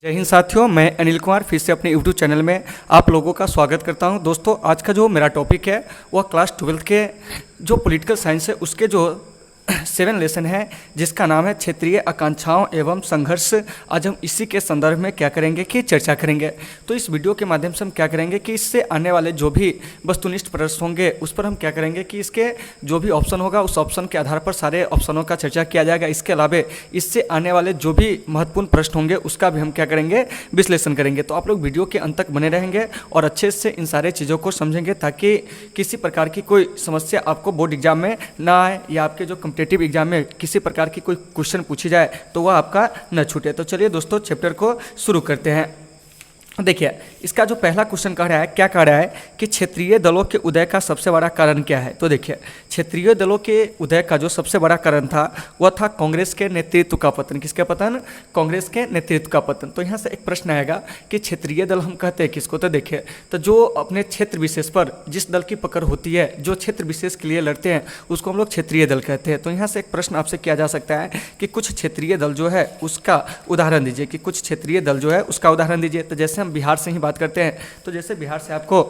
जय हिंद साथियों, मैं अनिल कुमार फिर से अपने यूट्यूब चैनल में आप लोगों का स्वागत करता हूं। दोस्तों, आज का जो मेरा टॉपिक है वह क्लास 12th के जो पॉलिटिकल साइंस है उसके जो 7 लेसन है जिसका नाम है क्षेत्रीय आकांक्षाओं एवं संघर्ष। आज हम इसी के संदर्भ में क्या करेंगे कि चर्चा करेंगे। तो इस वीडियो के माध्यम से हम क्या करेंगे कि इससे आने वाले जो भी वस्तुनिष्ठ प्रश्न होंगे उस पर हम क्या करेंगे कि इसके जो भी ऑप्शन होगा उस ऑप्शन के आधार पर सारे ऑप्शनों का चर्चा किया जाएगा। इसके अलावा इससे आने वाले जो भी महत्वपूर्ण प्रश्न होंगे उसका भी हम क्या करेंगे, विश्लेषण करेंगे। तो आप लोग वीडियो के अंत तक बने रहेंगे और अच्छे से इन सारे चीज़ों को समझेंगे ताकि किसी प्रकार की कोई समस्या आपको बोर्ड एग्जाम में ना आए या आपके जो कॉम्पिटिटिव एग्जाम में किसी प्रकार की कोई क्वेश्चन पूछी जाए तो वह आपका न छूटे। तो चलिए दोस्तों, चैप्टर को शुरू करते हैं। देखिए, इसका जो पहला क्वेश्चन कह रहा है, क्या कह रहा है कि क्षेत्रीय दलों के उदय का सबसे बड़ा कारण क्या है। तो देखिए, क्षेत्रीय दलों के उदय का जो सबसे बड़ा कारण था वह था कांग्रेस के नेतृत्व का पतन। किसके पतन? कांग्रेस के नेतृत्व का पतन। तो यहाँ से एक प्रश्न आएगा कि क्षेत्रीय दल हम कहते हैं किसको। तो देखिए, तो जो अपने क्षेत्र विशेष पर जिस दल की पकड़ होती है, जो क्षेत्र विशेष के लिए लड़ते हैं, उसको हम लोग क्षेत्रीय दल कहते हैं। तो यहाँ से एक प्रश्न आपसे किया जा सकता है कि कुछ क्षेत्रीय दल जो है उसका उदाहरण दीजिए, कि कुछ क्षेत्रीय दल जो है उसका उदाहरण दीजिए। तो जैसे हम बिहार से ही बात करते हैं, तो जैसे बिहार से आपको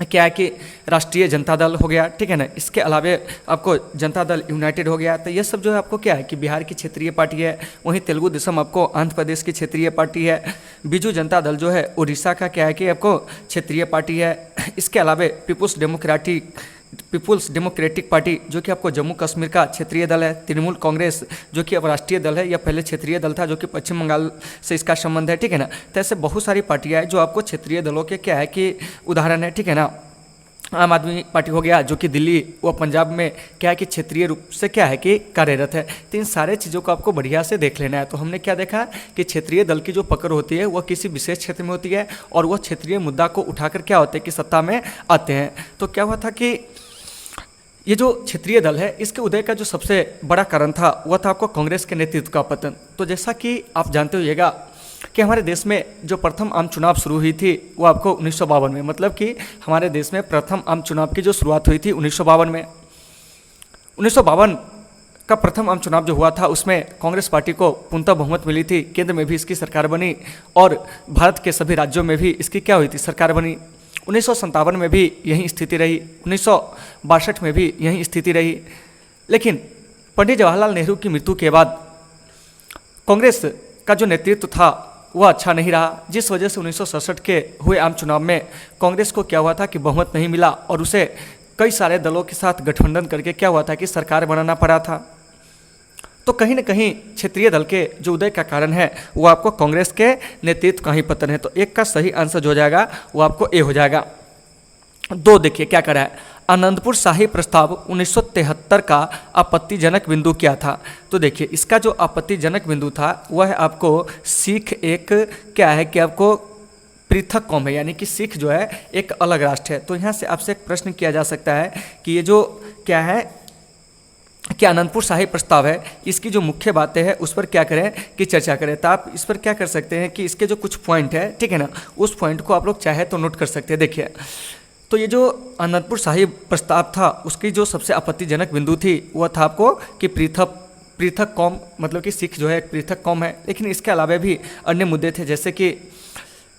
क्या है कि राष्ट्रीय जनता दल हो गया, ठीक है ना। इसके अलावा आपको जनता दल यूनाइटेड हो गया। तो ये सब जो है आपको क्या है कि बिहार की क्षेत्रीय पार्टी है। वहीं तेलुगु देशम आपको आंध्र प्रदेश की क्षेत्रीय पार्टी है। बीजू जनता दल जो है उड़ीसा का क्या है कि आपको क्षेत्रीय पार्टी है। इसके अलावा पीपुल्स डेमोक्रेटिक पार्टी जो कि आपको जम्मू कश्मीर का क्षेत्रीय दल है। तृणमूल कांग्रेस जो कि अब राष्ट्रीय दल है, या पहले क्षेत्रीय दल था जो कि पश्चिम बंगाल से इसका संबंध है, ठीक है ना। तो ऐसे बहुत सारी पार्टियां हैं जो आपको क्षेत्रीय दलों के क्या है कि उदाहरण है, ठीक है ना। आम आदमी पार्टी हो गया जो कि दिल्ली व पंजाब में क्या है कि क्षेत्रीय रूप से क्या है कि कार्यरत है। तो इन सारे चीज़ों को आपको बढ़िया से देख लेना है। तो हमने क्या देखा कि क्षेत्रीय दल की जो पकड़ होती है वह किसी विशेष क्षेत्र में होती है और वह क्षेत्रीय मुद्दा को उठाकर क्या होते हैं कि सत्ता में आते हैं। तो क्या हुआ था कि ये जो क्षेत्रीय दल है इसके उदय का जो सबसे बड़ा कारण था वह था आपको कांग्रेस के नेतृत्व का पतन। तो जैसा कि आप जानते होइएगा कि हमारे देश में जो प्रथम आम चुनाव शुरू हुई थी वो आपको 1952 में, मतलब कि हमारे देश में प्रथम आम चुनाव की जो शुरुआत हुई थी 1952 में। 1952 का प्रथम आम चुनाव जो हुआ था उसमें कांग्रेस पार्टी को पूर्णतः बहुमत मिली थी। केंद्र में भी इसकी सरकार बनी और भारत के सभी राज्यों में भी इसकी क्या हुई थी, सरकार बनी। 1957 में भी यही स्थिति रही, 1962 में भी यही स्थिति रही। लेकिन पंडित जवाहरलाल नेहरू की मृत्यु के बाद कांग्रेस का जो नेतृत्व था वह अच्छा नहीं रहा, जिस वजह से 1967 के हुए आम चुनाव में कांग्रेस को क्या हुआ था कि बहुमत नहीं मिला और उसे कई सारे दलों के साथ गठबंधन करके क्या हुआ था कि सरकार बनाना पड़ा था। तो कहीं ना कहीं क्षेत्रीय दल के जो उदय का कारण है वो आपको कांग्रेस के नेतृत्व का ही पतन है। तो एक का सही आंसर जो हो जाएगा वो आपको ए हो जाएगा। 2 देखिए क्या करा है, आनंदपुर शाही प्रस्ताव 1973 का आपत्तिजनक बिंदु क्या था। तो देखिए, इसका जो आपत्तिजनक बिंदु था वह आपको सिख एक क्या है कि आपको पृथक कौम है, यानी कि सिख जो है एक अलग राष्ट्र है। तो यहाँ से आपसे एक प्रश्न किया जा सकता है कि ये जो क्या है कि आनंदपुर शाही प्रस्ताव है इसकी जो मुख्य बातें हैं उस पर क्या करें कि चर्चा करें। तो आप इस पर क्या कर सकते हैं कि इसके जो कुछ पॉइंट है, ठीक है ना, उस पॉइंट को आप लोग चाहे तो नोट कर सकते हैं। देखिए, तो ये जो आनंदपुर शाही प्रस्ताव था उसकी जो सबसे आपत्तिजनक बिंदु थी वह था आपको कि पृथक कौम, मतलब कि सिख जो है एक पृथक कौम है। लेकिन इसके अलावा भी अन्य मुद्दे थे, जैसे कि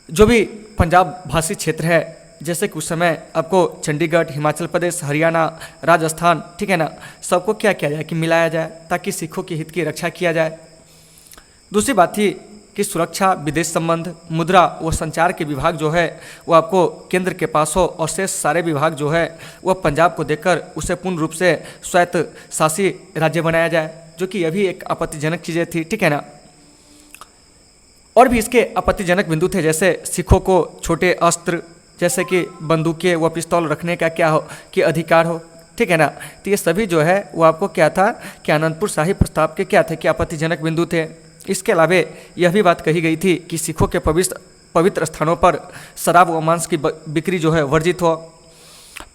जो भी पंजाब भाषी क्षेत्र है, जैसे कि उस समय आपको चंडीगढ़, हिमाचल प्रदेश, हरियाणा, राजस्थान, ठीक है ना, सबको क्या किया जाए कि मिलाया जाए ताकि सिखों के हित की रक्षा किया जाए। दूसरी बात थी कि सुरक्षा, विदेश संबंध, मुद्रा व संचार के विभाग जो है वो आपको केंद्र के पास हो और शेष सारे विभाग जो है वह पंजाब को देकर उसे पूर्ण रूप से स्वायत्त शासी राज्य बनाया जाए, जो कि यह भी एक आपत्तिजनक चीज़ें थी, ठीक है ना। और भी इसके आपत्तिजनक बिंदु थे, जैसे सिखों को छोटे अस्त्र जैसे कि बंदूकें व पिस्तौल रखने का क्या हो कि अधिकार हो, ठीक है ना। तो ये सभी जो है वो आपको क्या था कि आनंदपुर शाही प्रस्ताव के क्या थे कि आपत्तिजनक बिंदु थे। इसके अलावा यह भी बात कही गई थी कि सिखों के पवित्र स्थानों पर शराब व मांस की बिक्री जो है वर्जित हो।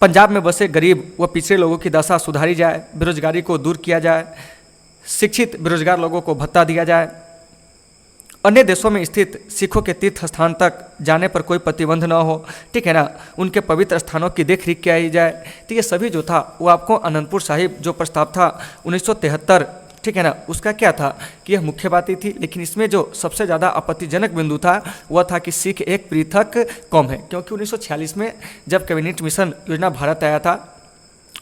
पंजाब में बसे गरीब व पिछड़े लोगों की दशा सुधारी जाए, बेरोजगारी को दूर किया जाए, शिक्षित बेरोजगार लोगों को भत्ता दिया जाए, अन्य देशों में स्थित सिखों के तीर्थ स्थान तक जाने पर कोई प्रतिबंध न हो, ठीक है ना, उनके पवित्र स्थानों की देखरेख की जाए। तो ये सभी जो था वो आपको आनंदपुर साहिब जो प्रस्ताव था 1973 ठीक है ना, उसका क्या था कि यह मुख्य बात ही थी। लेकिन इसमें जो सबसे ज़्यादा आपत्तिजनक बिंदु था वह था कि सिख एक पृथक कौम है, क्योंकि 1946 में जब कैबिनेट मिशन योजना भारत आया था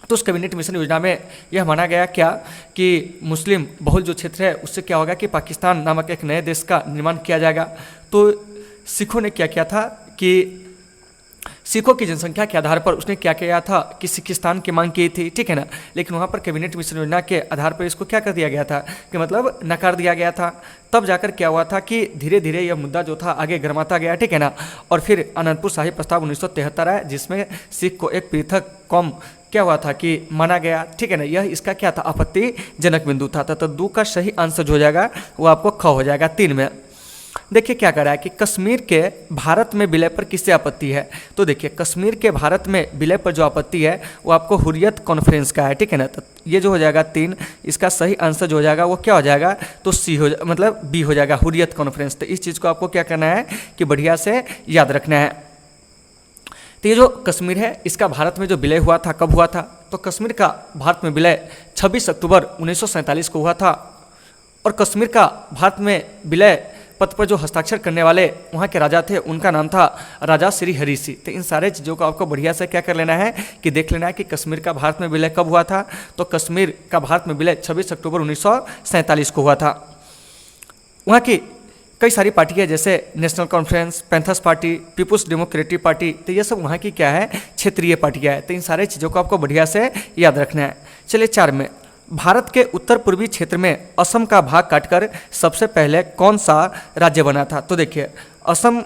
तो उस कैबिनेट मिशन योजना में यह माना गया क्या कि मुस्लिम बहुल जो क्षेत्र है उससे क्या होगा कि पाकिस्तान नामक एक नए देश का निर्माण किया जाएगा। तो सिखों ने क्या किया था कि सिखों की जनसंख्या के आधार पर उसने क्या किया था कि सिखिस्तान की मांग की थी, ठीक है ना। लेकिन वहाँ पर कैबिनेट मिशन योजना के आधार पर इसको क्या कर दिया गया था कि मतलब नकार दिया गया था। तब जाकर क्या हुआ था कि धीरे धीरे यह मुद्दा जो था आगे गर्माता गया, ठीक है ना। और फिर आनंदपुर साहिब प्रस्ताव 1973 आया जिसमें सिख को एक पृथक कौम क्या हुआ था कि माना गया, ठीक है ना। यह इसका क्या था आपत्तिजनक बिंदु था। तो 2 का सही आंसर जो हो जाएगा वो आपको ख हो जाएगा। 3 में देखिए क्या कर रहा है कि कश्मीर के भारत में विलय पर किससे आपत्ति है। तो देखिए कश्मीर के भारत में विलय पर जो आपत्ति है वो आपको हुर्रियत कॉन्फ्रेंस का है, ठीक है ना। तो ये जो हो जाएगा 3, इसका सही आंसर जो हो जाएगा वो क्या हो जाएगा तो सी हो मतलब बी हो जाएगा, हुर्रियत कॉन्फ्रेंस। तो इस चीज़ को आपको क्या करना है कि बढ़िया से याद रखना है। तो ये जो कश्मीर है इसका भारत में जो विलय हुआ था कब हुआ था, तो कश्मीर का भारत में विलय 26 अक्टूबर 1947 को हुआ था। और कश्मीर का भारत में विलय पत्र पर जो हस्ताक्षर करने वाले वहाँ के राजा थे उनका नाम था राजा श्री हरि सिंह। तो इन सारे चीज़ों को आपको बढ़िया से क्या कर लेना है कि देख लेना है कि कश्मीर का भारत में विलय कब हुआ था। तो कश्मीर का भारत में विलय 26 अक्टूबर 1947 को हुआ था। वहाँ की कई सारी पार्टी है जैसे National Conference, Panthers Party, People's Democratic Party. तो ये सब वहाँ की क्या है क्षेत्रीय पार्टियाँ है। तो इन सारे चीज़ों को आपको बढ़िया से याद रखना है। चलिए 4 में, भारत के उत्तर पूर्वी क्षेत्र में असम का भाग काटकर सबसे पहले कौन सा राज्य बना था। तो देखिए असम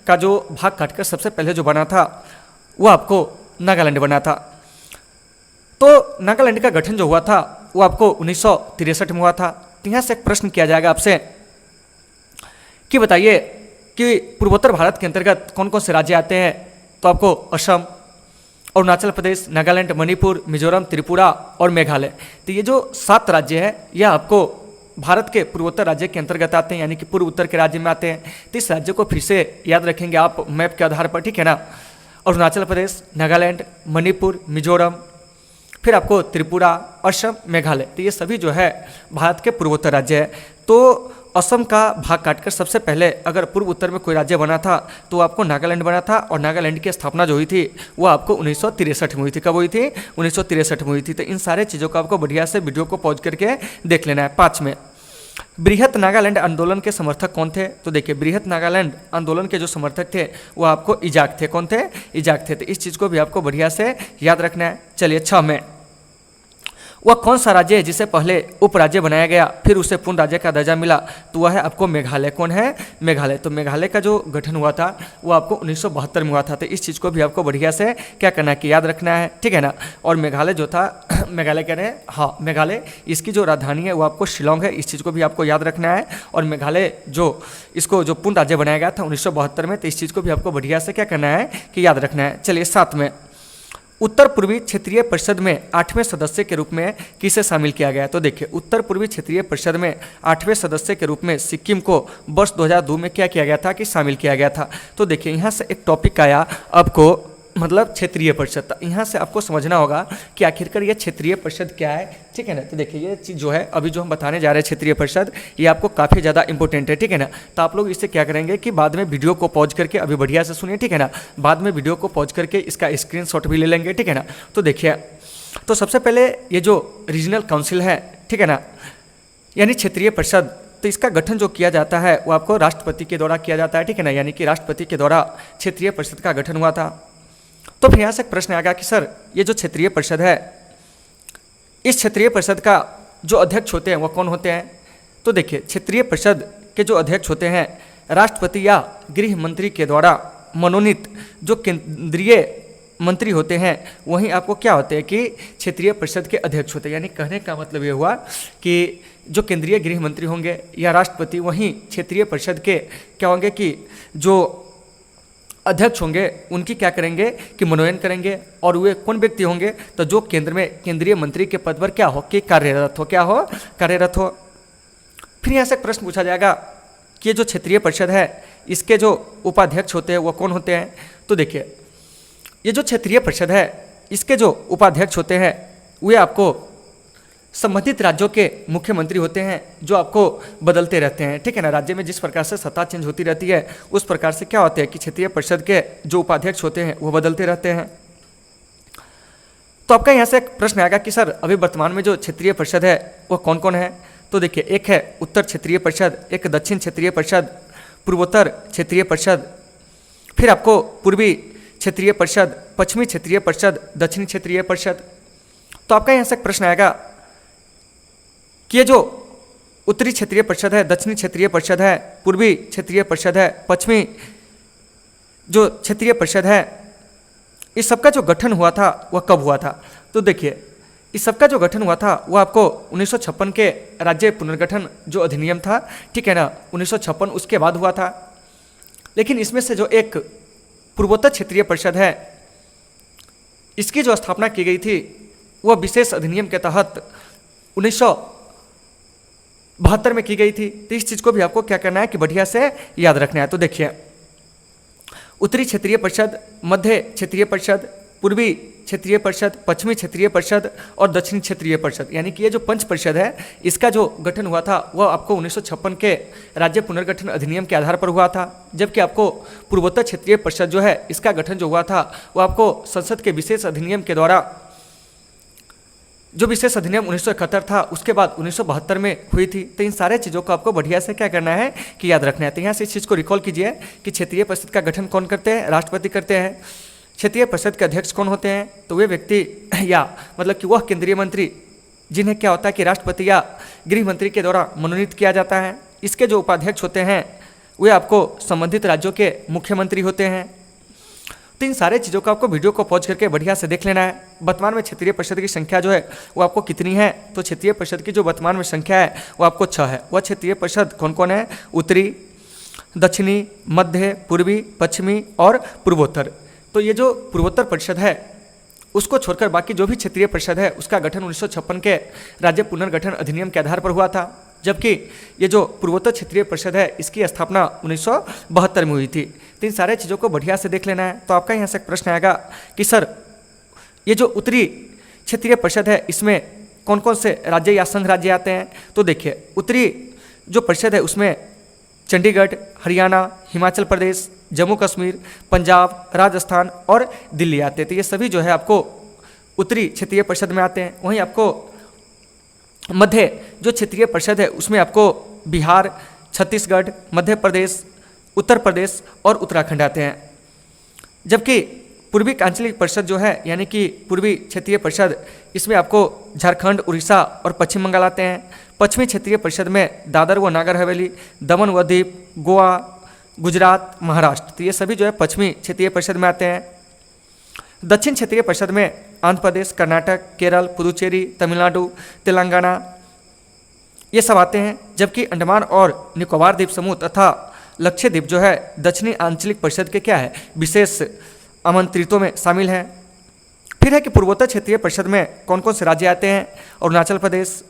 का जो भाग काटकर सबसे पहले जो बना था वो आपको नागालैंड बना था। तो नागालैंड का गठन जो हुआ था वो आपको 1963 में हुआ था। तो यहाँ से एक प्रश्न किया जाएगा आपसे कि बताइए कि पूर्वोत्तर भारत के अंतर्गत कौन कौन से राज्य आते हैं। तो आपको असम, अरुणाचल प्रदेश, नागालैंड, मणिपुर, मिजोरम, त्रिपुरा और मेघालय। तो ये जो 7 राज्य है यह आपको भारत के पूर्वोत्तर राज्य के अंतर्गत आते हैं, यानी कि पूर्व उत्तर के राज्य में आते हैं। तो इस राज्य को फिर से याद रखेंगे आप मैप के आधार पर, ठीक है ना। अरुणाचल प्रदेश, नागालैंड, मणिपुर, मिजोरम, फिर आपको त्रिपुरा, असम, मेघालय। तो ये सभी जो है भारत के पूर्वोत्तर राज्य है। तो असम का भाग काटकर सबसे पहले अगर पूर्व उत्तर में कोई राज्य बना था तो आपको नागालैंड बना था। और नागालैंड की स्थापना जो हुई थी वो आपको 1963 में हुई थी। कब हुई थी 1963 में हुई थी। तो इन सारे चीज़ों को आपको बढ़िया से वीडियो को पॉज करके देख लेना है। 5 में, बृहत नागालैंड आंदोलन के समर्थक कौन थे। तो देखिए बृहत नागालैंड आंदोलन के जो समर्थक थे वो आपको इजाक थे। कौन थे? इजाक थे। तो इस चीज़ को भी आपको बढ़िया से याद रखना है। चलिए 6 में, वह कौन सा राज्य है जिसे पहले उपराज्य बनाया गया फिर उसे पूर्ण राज्य का दर्जा मिला। तो वह है आपको मेघालय। कौन है? मेघालय। तो मेघालय का जो गठन हुआ था वो आपको 1972 में हुआ था। तो इस चीज़ को भी आपको बढ़िया से क्या करना है कि याद रखना है, ठीक है ना। और मेघालय जो था मेघालय कह रहे हैं, हाँ मेघालय, इसकी जो राजधानी है वो आपको शिलोंग है। इस चीज़ को भी आपको याद रखना है। और मेघालय जो इसको जो पूर्ण राज्य बनाया गया था 1972 में, तो इस चीज़ को भी आपको बढ़िया से क्या करना है कि याद रखना है। चलिए 7 में, उत्तर पूर्वी क्षेत्रीय परिषद में 8वें सदस्य के रूप में किसे शामिल किया गया। तो देखिए उत्तर पूर्वी क्षेत्रीय परिषद में 8वें सदस्य के रूप में सिक्किम को वर्ष 2002 में क्या किया गया था कि शामिल किया गया था। तो देखिए यहाँ से एक टॉपिक आया आपको, मतलब क्षेत्रीय परिषद। यहाँ से आपको समझना होगा कि आखिरकार ये क्षेत्रीय परिषद क्या है, ठीक है ना। तो देखिए ये चीज़ जो है अभी जो हम बताने जा रहे हैं क्षेत्रीय परिषद, ये आपको काफ़ी ज़्यादा इंपॉर्टेंट है, ठीक है ना। तो आप लोग इससे क्या करेंगे कि बाद में वीडियो को पॉज करके अभी बढ़िया से सुनिए, ठीक है ना। बाद में वीडियो को पॉज करके इसका स्क्रीनशॉट भी ले लेंगे, ठीक है ना। तो देखिए, तो सबसे पहले ये जो रीजनल काउंसिल है, ठीक है ना, यानी क्षेत्रीय परिषद, तो इसका गठन जो किया जाता है वो आपको राष्ट्रपति के द्वारा किया जाता है, ठीक है ना। यानी कि राष्ट्रपति के द्वारा क्षेत्रीय परिषद का गठन हुआ था। तो फिर यहाँ से प्रश्न आ गया कि सर ये जो क्षेत्रीय परिषद है, इस क्षेत्रीय परिषद का जो अध्यक्ष होते हैं वो कौन होते हैं। तो देखिए क्षेत्रीय परिषद के जो अध्यक्ष होते हैं राष्ट्रपति या गृह मंत्री के द्वारा मनोनीत जो केंद्रीय मंत्री होते हैं वहीं आपको क्या होते हैं कि क्षेत्रीय परिषद के अध्यक्ष होते हैं। यानी कहने का मतलब ये हुआ कि जो केंद्रीय गृह मंत्री होंगे या राष्ट्रपति वहीं क्षेत्रीय परिषद के क्या होंगे कि जो अध्यक्ष होंगे उनकी क्या करेंगे कि मनोनयन करेंगे। और वे कौन व्यक्ति होंगे तो जो केंद्र में केंद्रीय मंत्री के पद पर क्या हो कि कार्यरत हो, क्या हो कार्यरत हो। फिर यहाँ से प्रश्न पूछा जाएगा कि ये जो क्षेत्रीय परिषद है इसके जो उपाध्यक्ष होते हैं वो कौन होते हैं। तो देखिए ये जो क्षेत्रीय परिषद है इसके जो उपाध्यक्ष होते हैं वे आपको संबंधित राज्यों के मुख्यमंत्री होते हैं जो आपको बदलते रहते हैं, ठीक है ना। राज्य में जिस प्रकार से सत्ता चेंज होती रहती है उस प्रकार से क्या होते हैं कि क्षेत्रीय परिषद के जो उपाध्यक्ष होते हैं वो बदलते रहते हैं। तो आपका यहाँ से एक प्रश्न आएगा कि सर अभी वर्तमान में जो क्षेत्रीय परिषद है वो कौन कौन है। तो देखिए, एक है उत्तर क्षेत्रीय परिषद, एक दक्षिण क्षेत्रीय परिषद, पूर्वोत्तर क्षेत्रीय परिषद, फिर आपको पूर्वी क्षेत्रीय परिषद, पश्चिमी क्षेत्रीय परिषद, दक्षिणी क्षेत्रीय परिषद। तो आपका यहाँ से एक प्रश्न आएगा कि ये जो उत्तरी क्षेत्रीय परिषद है, दक्षिणी क्षेत्रीय परिषद है, पूर्वी क्षेत्रीय परिषद है, पश्चिमी जो क्षेत्रीय परिषद है, इस सबका जो गठन हुआ था वह कब हुआ था। तो देखिए, इस सबका जो गठन हुआ था वो आपको 1956 के राज्य पुनर्गठन जो अधिनियम था, ठीक है ना, 1956 उसके बाद हुआ था। लेकिन इसमें से जो एक पूर्वोत्तर क्षेत्रीय परिषद है, इसकी जो स्थापना की गई थी वह विशेष अधिनियम के तहत 1972 में की गई थी। तो इस चीज़ को भी आपको क्या करना है कि बढ़िया से याद रखना है। तो देखिए, उत्तरी क्षेत्रीय परिषद, मध्य क्षेत्रीय परिषद, पूर्वी क्षेत्रीय परिषद, पश्चिमी क्षेत्रीय परिषद और दक्षिणी क्षेत्रीय परिषद, यानी कि ये जो पंच परिषद है इसका जो गठन हुआ था वह आपको 1956 के राज्य पुनर्गठन अधिनियम के आधार पर हुआ था। जबकि आपको पूर्वोत्तर क्षेत्रीय परिषद जो है इसका गठन जो हुआ था वो आपको संसद के विशेष अधिनियम के द्वारा, जो विशेष अधिनियम 1971 था उसके बाद 1972 में हुई थी। तो इन सारे चीज़ों को आपको बढ़िया से क्या करना है कि याद रखना है। तो यहाँ से इस चीज़ को रिकॉल कीजिए कि क्षेत्रीय परिषद का गठन कौन करते हैं, राष्ट्रपति करते हैं। क्षेत्रीय परिषद के अध्यक्ष कौन होते हैं, तो वे व्यक्ति या मतलब कि वह केंद्रीय मंत्री जिन्हें क्या होता है कि राष्ट्रपति या गृह मंत्री के द्वारा मनोनीत किया जाता है। इसके जो उपाध्यक्ष होते हैं वे आपको संबंधित राज्यों के मुख्यमंत्री होते हैं। तो इन सारे चीज़ों को आपको वीडियो को पॉज करके बढ़िया से देख लेना है। वर्तमान में क्षेत्रीय परिषद की संख्या जो है वो आपको कितनी है, तो क्षेत्रीय परिषद की जो वर्तमान में संख्या है वो आपको 6 है। वह क्षेत्रीय परिषद कौन कौन है, उत्तरी, दक्षिणी, मध्य, पूर्वी, पश्चिमी और पूर्वोत्तर। तो ये जो पूर्वोत्तर परिषद है उसको छोड़कर बाकी जो भी क्षेत्रीय परिषद है उसका गठन 1956 के राज्य पुनर्गठन अधिनियम के आधार पर हुआ था। जबकि ये जो पूर्वोत्तर क्षेत्रीय परिषद है इसकी स्थापना 1972 में हुई थी। तो इन सारे चीज़ों को बढ़िया से देख लेना है। तो आपका यहाँ से एक प्रश्न आएगा कि सर ये जो उत्तरी क्षेत्रीय परिषद है इसमें कौन कौन से राज्य या संघ राज्य आते हैं। तो देखिए, उत्तरी जो परिषद है उसमें चंडीगढ़, हरियाणा, हिमाचल प्रदेश, जम्मू कश्मीर, पंजाब, राजस्थान और दिल्ली आते हैं। तो ये सभी जो है आपको उत्तरी क्षेत्रीय परिषद में आते हैं। वहीं आपको मध्य जो क्षेत्रीय परिषद है उसमें आपको बिहार, छत्तीसगढ़, मध्य प्रदेश, उत्तर प्रदेश और उत्तराखंड आते हैं। जबकि पूर्वी आंचलिक परिषद जो है यानी कि पूर्वी क्षेत्रीय परिषद, इसमें आपको झारखंड, उड़ीसा और पश्चिम बंगाल आते हैं। पश्चिमी क्षेत्रीय परिषद में दादर व नागर हवेली, दमन व दीव, गोवा, गुजरात, महाराष्ट्र, तो ये सभी जो है पश्चिमी क्षेत्रीय परिषद में आते हैं। दक्षिण क्षेत्रीय परिषद में आंध्र प्रदेश, कर्नाटक, केरल, पुदुचेरी, तमिलनाडु, तेलंगाना ये सब आते हैं। जबकि अंडमान और निकोबार द्वीप समूह तथा लक्षद्वीप जो है दक्षिणी आंचलिक परिषद के क्या है, विशेष आमंत्रितों में शामिल हैं। फिर है कि पूर्वोत्तर क्षेत्रीय परिषद में कौन कौन से राज्य आते हैं, अरुणाचल प्रदेश,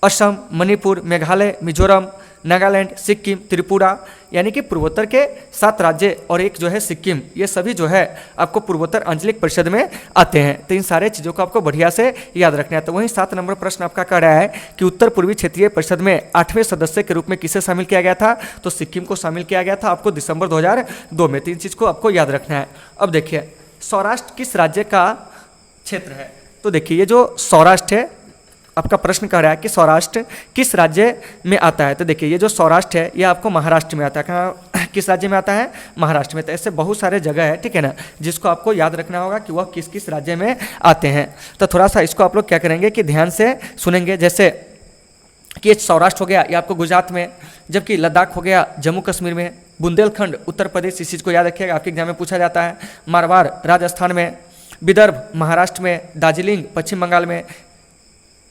असम, मणिपुर, मेघालय, मिजोरम, नागालैंड, सिक्किम, त्रिपुरा, यानी कि पूर्वोत्तर के 7 राज्य और एक जो है सिक्किम, ये सभी जो है आपको पूर्वोत्तर आंचलिक परिषद में आते हैं। तो इन सारे चीज़ों को आपको बढ़िया से याद रखना है। तो वहीं 7 नंबर प्रश्न आपका कह रहा है कि उत्तर पूर्वी क्षेत्रीय परिषद में 8वें सदस्य के रूप में किसे शामिल किया गया था, तो सिक्किम को शामिल किया गया था आपको दिसंबर 2002 में। 3 चीज़ को आपको याद रखना है। अब देखिए, सौराष्ट्र किस राज्य का क्षेत्र है। तो देखिए, ये जो सौराष्ट्र है आपका प्रश्न कह रहा है कि सौराष्ट्र किस राज्य में आता है। तो देखिए, ये जो सौराष्ट्र है ये आपको महाराष्ट्र में आता है। कहाँ, किस राज्य में आता है, महाराष्ट्र में। तो ऐसे बहुत सारे जगह है, ठीक है ना, जिसको आपको याद रखना होगा कि वह किस किस राज्य में आते हैं। तो थोड़ा सा इसको आप लोग क्या करेंगे कि ध्यान से सुनेंगे। जैसे कि सौराष्ट्र हो गया ये आपको गुजरात में, जबकि लद्दाख हो गया जम्मू कश्मीर में, बुंदेलखंड उत्तर प्रदेश, इस चीज़ को याद रखिएगा, आपके एग्जाम में पूछा जाता है। मारवाड़ राजस्थान में, विदर्भ महाराष्ट्र में, दार्जिलिंग पश्चिम बंगाल में,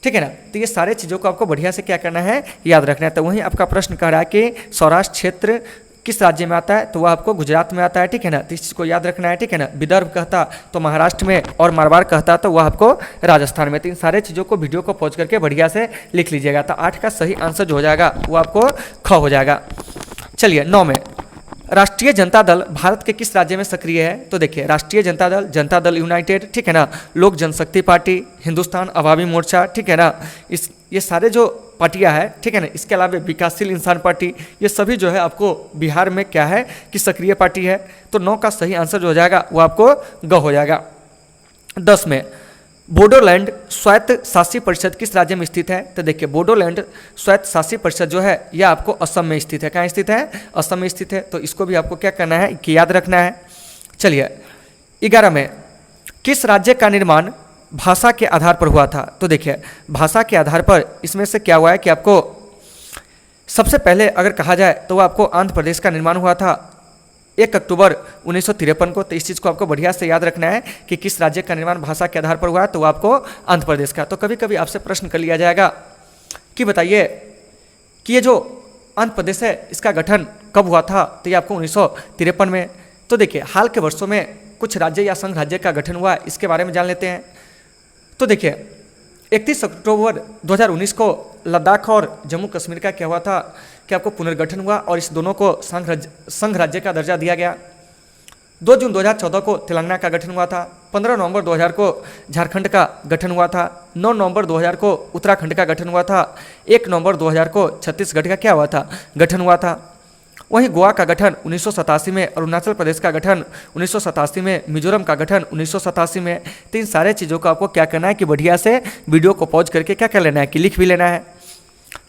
ठीक है ना। तो ये सारे चीज़ों को आपको बढ़िया से क्या करना है, याद रखना है। तो वहीं आपका प्रश्न कह रहा है कि सौराष्ट्र क्षेत्र किस राज्य में आता है, तो वह आपको गुजरात में आता है, ठीक है ना। तो इस चीज़ को याद रखना है, ठीक है ना। विदर्भ कहता तो महाराष्ट्र में और मारवाड़ कहता तो वह आपको राजस्थान में। तो इन सारे चीज़ों को वीडियो को पॉज करके बढ़िया से लिख लीजिएगा। तो 8 का सही आंसर जो हो जाएगा वो आपको ख हो जाएगा। चलिए 9 में, राष्ट्रीय जनता दल भारत के किस राज्य में सक्रिय है? तो देखिए राष्ट्रीय जनता दल यूनाइटेड, ठीक है ना, लोक जनशक्ति पार्टी, हिंदुस्तान अवामी मोर्चा, ठीक है ना, ये सारे जो पार्टियां हैं, ठीक है ना, इसके अलावा विकासशील इंसान पार्टी, ये सभी जो है आपको बिहार में क्या है कि सक्रिय पार्टी है। तो 9 का सही आंसर जो हो जाएगा वो आपको ग हो जाएगा। 10 में बोडोलैंड स्वायत्त शासी परिषद किस राज्य में स्थित है? तो देखिए बोडोलैंड स्वायत्त शासी परिषद जो है यह आपको असम में स्थित है। कहाँ स्थित है? असम में स्थित है। तो इसको भी आपको क्या करना है कि याद रखना है। चलिए 11 में किस राज्य का निर्माण भाषा के आधार पर हुआ था? तो देखिए भाषा के आधार पर इसमें से क्या हुआ है कि आपको सबसे पहले अगर कहा जाए तो वो आपको आंध्र प्रदेश का निर्माण हुआ था 1 अक्टूबर 1953 को। तो इस चीज़ को आपको बढ़िया से याद रखना है कि किस राज्य का निर्माण भाषा के आधार पर हुआ है, तो वो आपको आंध्र प्रदेश का। तो कभी कभी आपसे प्रश्न कर लिया जाएगा कि बताइए कि ये जो आंध्र प्रदेश है इसका गठन कब हुआ था? तो ये आपको 1953 में। तो देखिए हाल के वर्षों में कुछ राज्य या संघ राज्य का गठन हुआ है, इसके बारे में जान लेते हैं। तो देखिए 31 अक्टूबर 2019 को लद्दाख और जम्मू कश्मीर का क्या हुआ था कि आपको पुनर्गठन हुआ और इस दोनों को संघ राज्य का दर्जा दिया गया। 2 जून 2014 को तेलंगाना का गठन हुआ था। 15 नवंबर 2000 को झारखंड का गठन हुआ था। 9 नवंबर 2000 को उत्तराखंड का गठन हुआ था। 1 नवंबर 2000 को छत्तीसगढ़ का क्या हुआ था? गठन हुआ था। वहीं गोवा का गठन 1987 में, अरुणाचल प्रदेश का गठन 1987 में, मिजोरम का गठन 1987 में। तो इन सारे चीज़ों को आपको क्या करना है कि बढ़िया से वीडियो को पॉज करके क्या कर लेना है कि लिख भी लेना है।